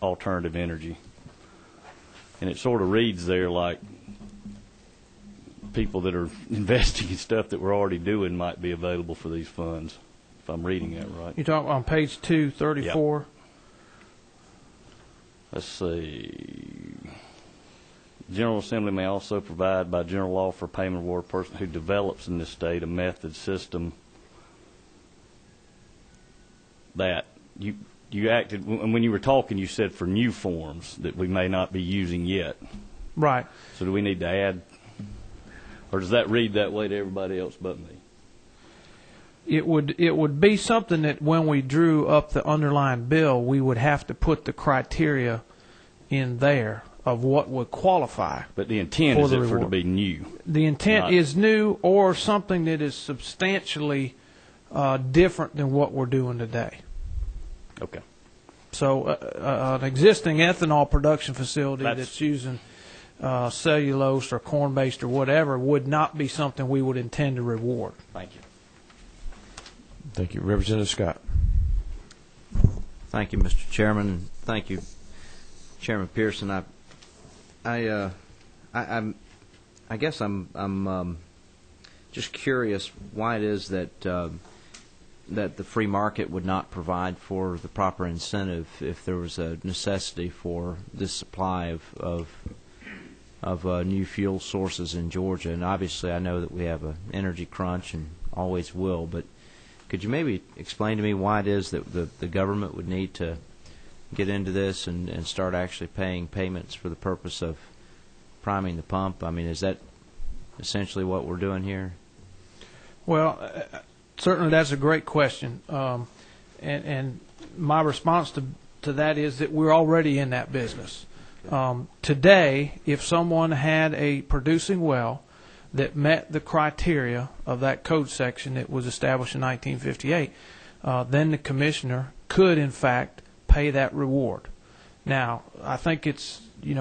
alternative energy. And it sort of reads there like people that are investing in stuff that we're already doing might be available for these funds, if I'm reading that right. You're talking on page 234? Yep. Let's see. General Assembly may also provide by general law for payment award a person who develops in this state a method system that you acted, and when you were talking, you said for new forms that we may not be using yet. Right. So do we need to add, or does that read that way to everybody else but me? It would be something that when we drew up the underlying bill, we would have to put the criteria in there of what would qualify. But the intent is for it to be new. The intent is new or something that is substantially different than what we're doing today. Okay. So an existing ethanol production facility that's using cellulose or corn-based or whatever would not be something we would intend to reward. Thank you. Thank you. Representative Scott. Thank you, Mr. Chairman. Thank you, Chairman Pearson. I guess I'm just curious why it is that the free market would not provide for the proper incentive if there was a necessity for this supply of new fuel sources in Georgia. And obviously, I know that we have an energy crunch and always will. But could you maybe explain to me why it is that the government would need to get into this and start actually paying payments for the purpose of priming the pump? I mean, is that essentially what we're doing here? Well, certainly that's a great question. And my response to that is that we're already in that business. Today, if someone had a producing well that met the criteria of that code section that was established in 1958, then the commissioner could, in fact, pay that reward. Now, I think it's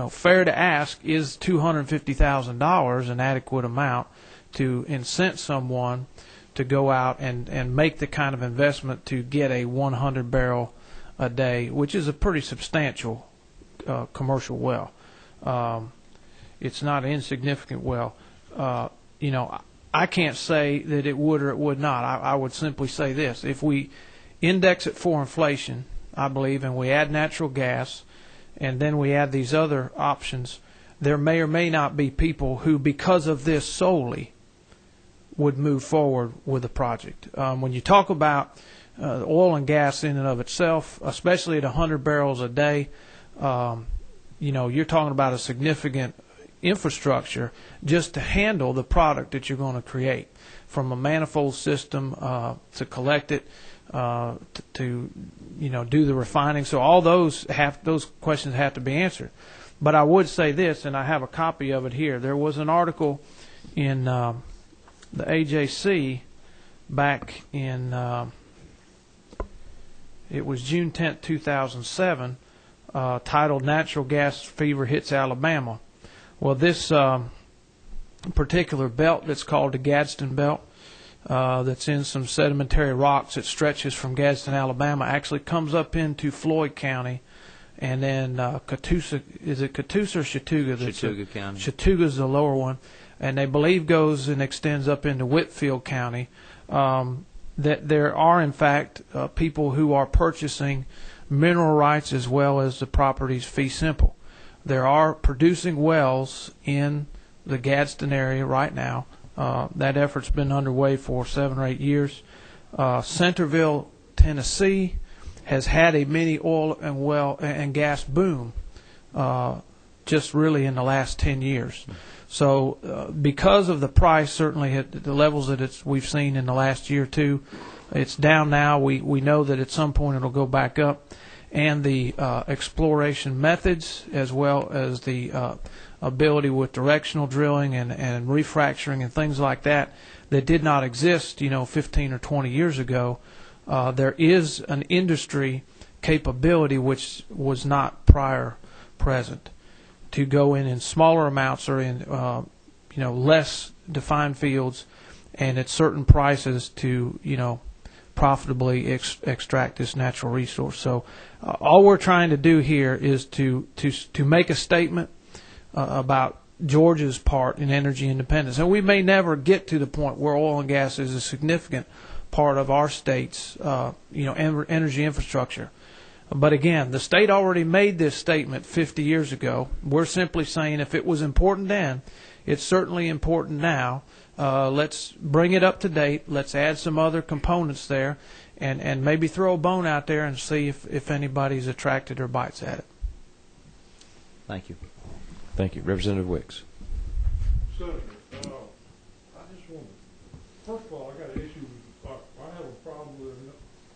fair to ask, is $250,000 an adequate amount to incent someone to go out and make the kind of investment to get a 100 barrel a day, which is a pretty substantial commercial well. It's not an insignificant well. I can't say that it would or it would not. I would simply say this. If we index it for inflation, I believe, and we add natural gas, and then we add these other options, there may or may not be people who, because of this solely, would move forward with the project. When you talk about oil and gas in and of itself, especially at 100 barrels a day, you're talking about a significant infrastructure just to handle the product that you're going to create, from a manifold system to collect it, to do the refining. So all those questions have to be answered. But I would say this, and I have a copy of it here. There was an article in the AJC back in it was June 10th, 2007, titled "Natural Gas Fever Hits Alabama." Well, this particular belt that's called the Gadsden Belt, that's in some sedimentary rocks that stretches from Gadsden, Alabama, actually comes up into Floyd County, and then Catoosa, is it Catoosa or Chattooga? Chattooga County. Chattooga's the lower one, and they believe goes and extends up into Whitfield County. That there are, in fact, people who are purchasing mineral rights as well as the properties fee simple. There are producing wells in the Gadsden area right now. That effort's been underway for 7 or 8 years. Centerville, Tennessee, has had a mini oil and gas boom just really in the last 10 years. So because of the price, certainly at the levels that we've seen in the last year or two, it's down now. We know that at some point it'll go back up. And the exploration methods, as well as the ability with directional drilling and refracturing and things like that did not exist 15 or 20 years ago, there is an industry capability which was not prior present, to go in smaller amounts or in less defined fields and at certain prices to profitably extract this natural resource. So all we're trying to do here is to make a statement about Georgia's part in energy independence. And we may never get to the point where oil and gas is a significant part of our state's energy infrastructure. But again, the state already made this statement 50 years ago. We're simply saying if it was important then, it's certainly important now. Let's bring it up to date. Let's add some other components there, and maybe throw a bone out there and see if anybody's attracted or bites at it. Thank you. Thank you. Representative Wicks. Senator, I just want to, first of all, I got an issue with, I have a problem with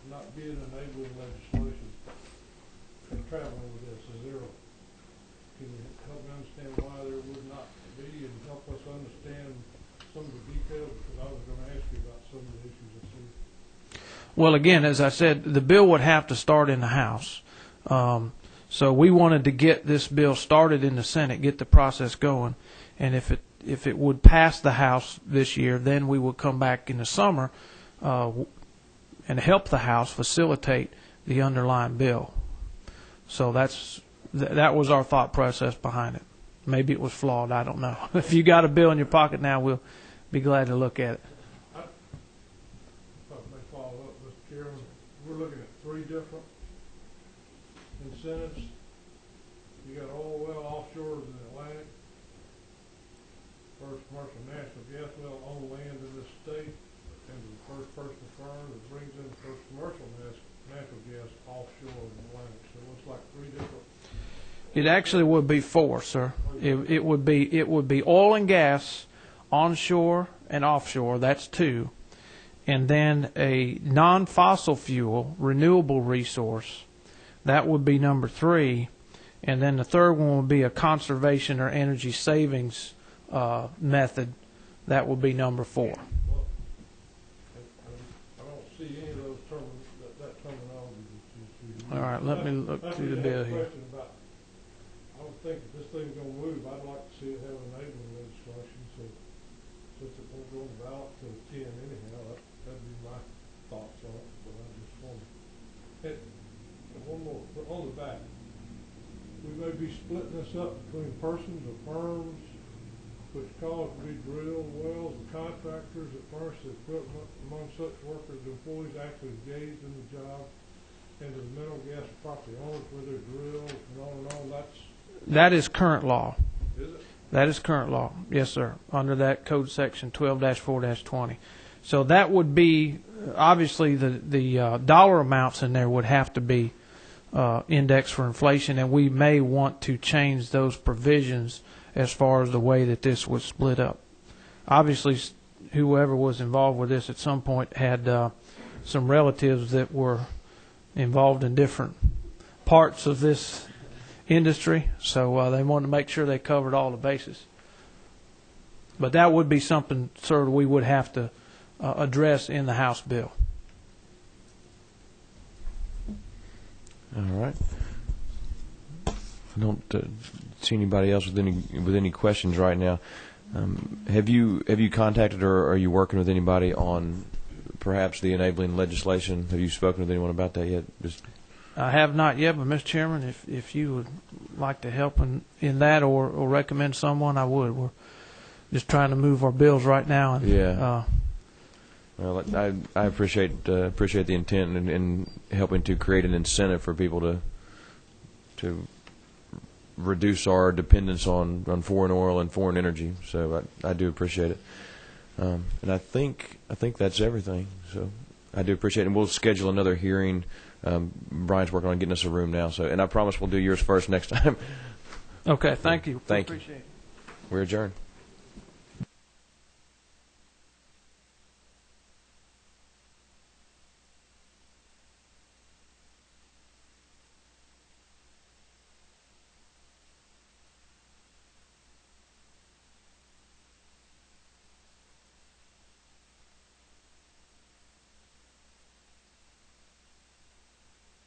not being enabling legislation and traveling with this. Can you help me understand why there would not be, and help us understand some of the details, because I was going to ask you about some of the issues I see. Well, again, as I said, the bill would have to start in the House. So we wanted to get this bill started in the Senate, get the process going, and if it would pass the House this year, then we would come back in the summer and help the House facilitate the underlying bill. So that was our thought process behind it. Maybe it was flawed, I don't know. If you got a bill in your pocket now, we'll be glad to look at it. I may follow up, Mr. Chairman. We're looking at 3 different incentives. You got oil well offshore in the Atlantic, first commercial national gas well on land in this state, and the first person firm that brings in the first commercial natural gas offshore in the Atlantic. So it looks like 3 different. It actually would be 4, sir. It would be oil and gas onshore and offshore. That's 2, and then a non-fossil fuel renewable resource. That would be number 3, and then the third one would be a conservation or energy savings method. That would be number 4. Well, I don't see any of those that terminology that you. All right, let me look through the bill here. I would think if this thing's going to move, I'd like to see it have enabling legislation. So since it won't go on the ballot till 10 anyhow, that'd be my thoughts on it. But I just want to. One more on the back. We may be splitting this up between persons or firms which cause to be drilled wells and contractors that furnish the equipment among such workers and employees actually engaged in the job, and the mineral gas property owners where they're drilled and on. That is current law. Is it? That is current law. Yes, sir. Under that code section 12-4-20. So that would be, obviously, the dollar amounts in there would have to be indexed for inflation, and we may want to change those provisions as far as the way that this was split up. Obviously, whoever was involved with this at some point had some relatives that were involved in different parts of this industry, so they wanted to make sure they covered all the bases. But that would be something, sir, we would have to address in the House bill. All right. I don't see anybody else with any questions right now. Have you contacted or are you working with anybody on perhaps the enabling legislation? Have you spoken with anyone about that yet? I have not yet, but Mr. Chairman, if you would like to help in that or recommend someone, I would. We're just trying to move our bills right now. And, yeah. Well, I appreciate the intent in helping to create an incentive for people to reduce our dependence on foreign oil and foreign energy. So I do appreciate it, and I think that's everything. So I do appreciate it, and we'll schedule another hearing. Brian's working on getting us a room now, and I promise we'll do yours first next time. Okay, thank you. Thank you. Appreciate it. We're adjourned.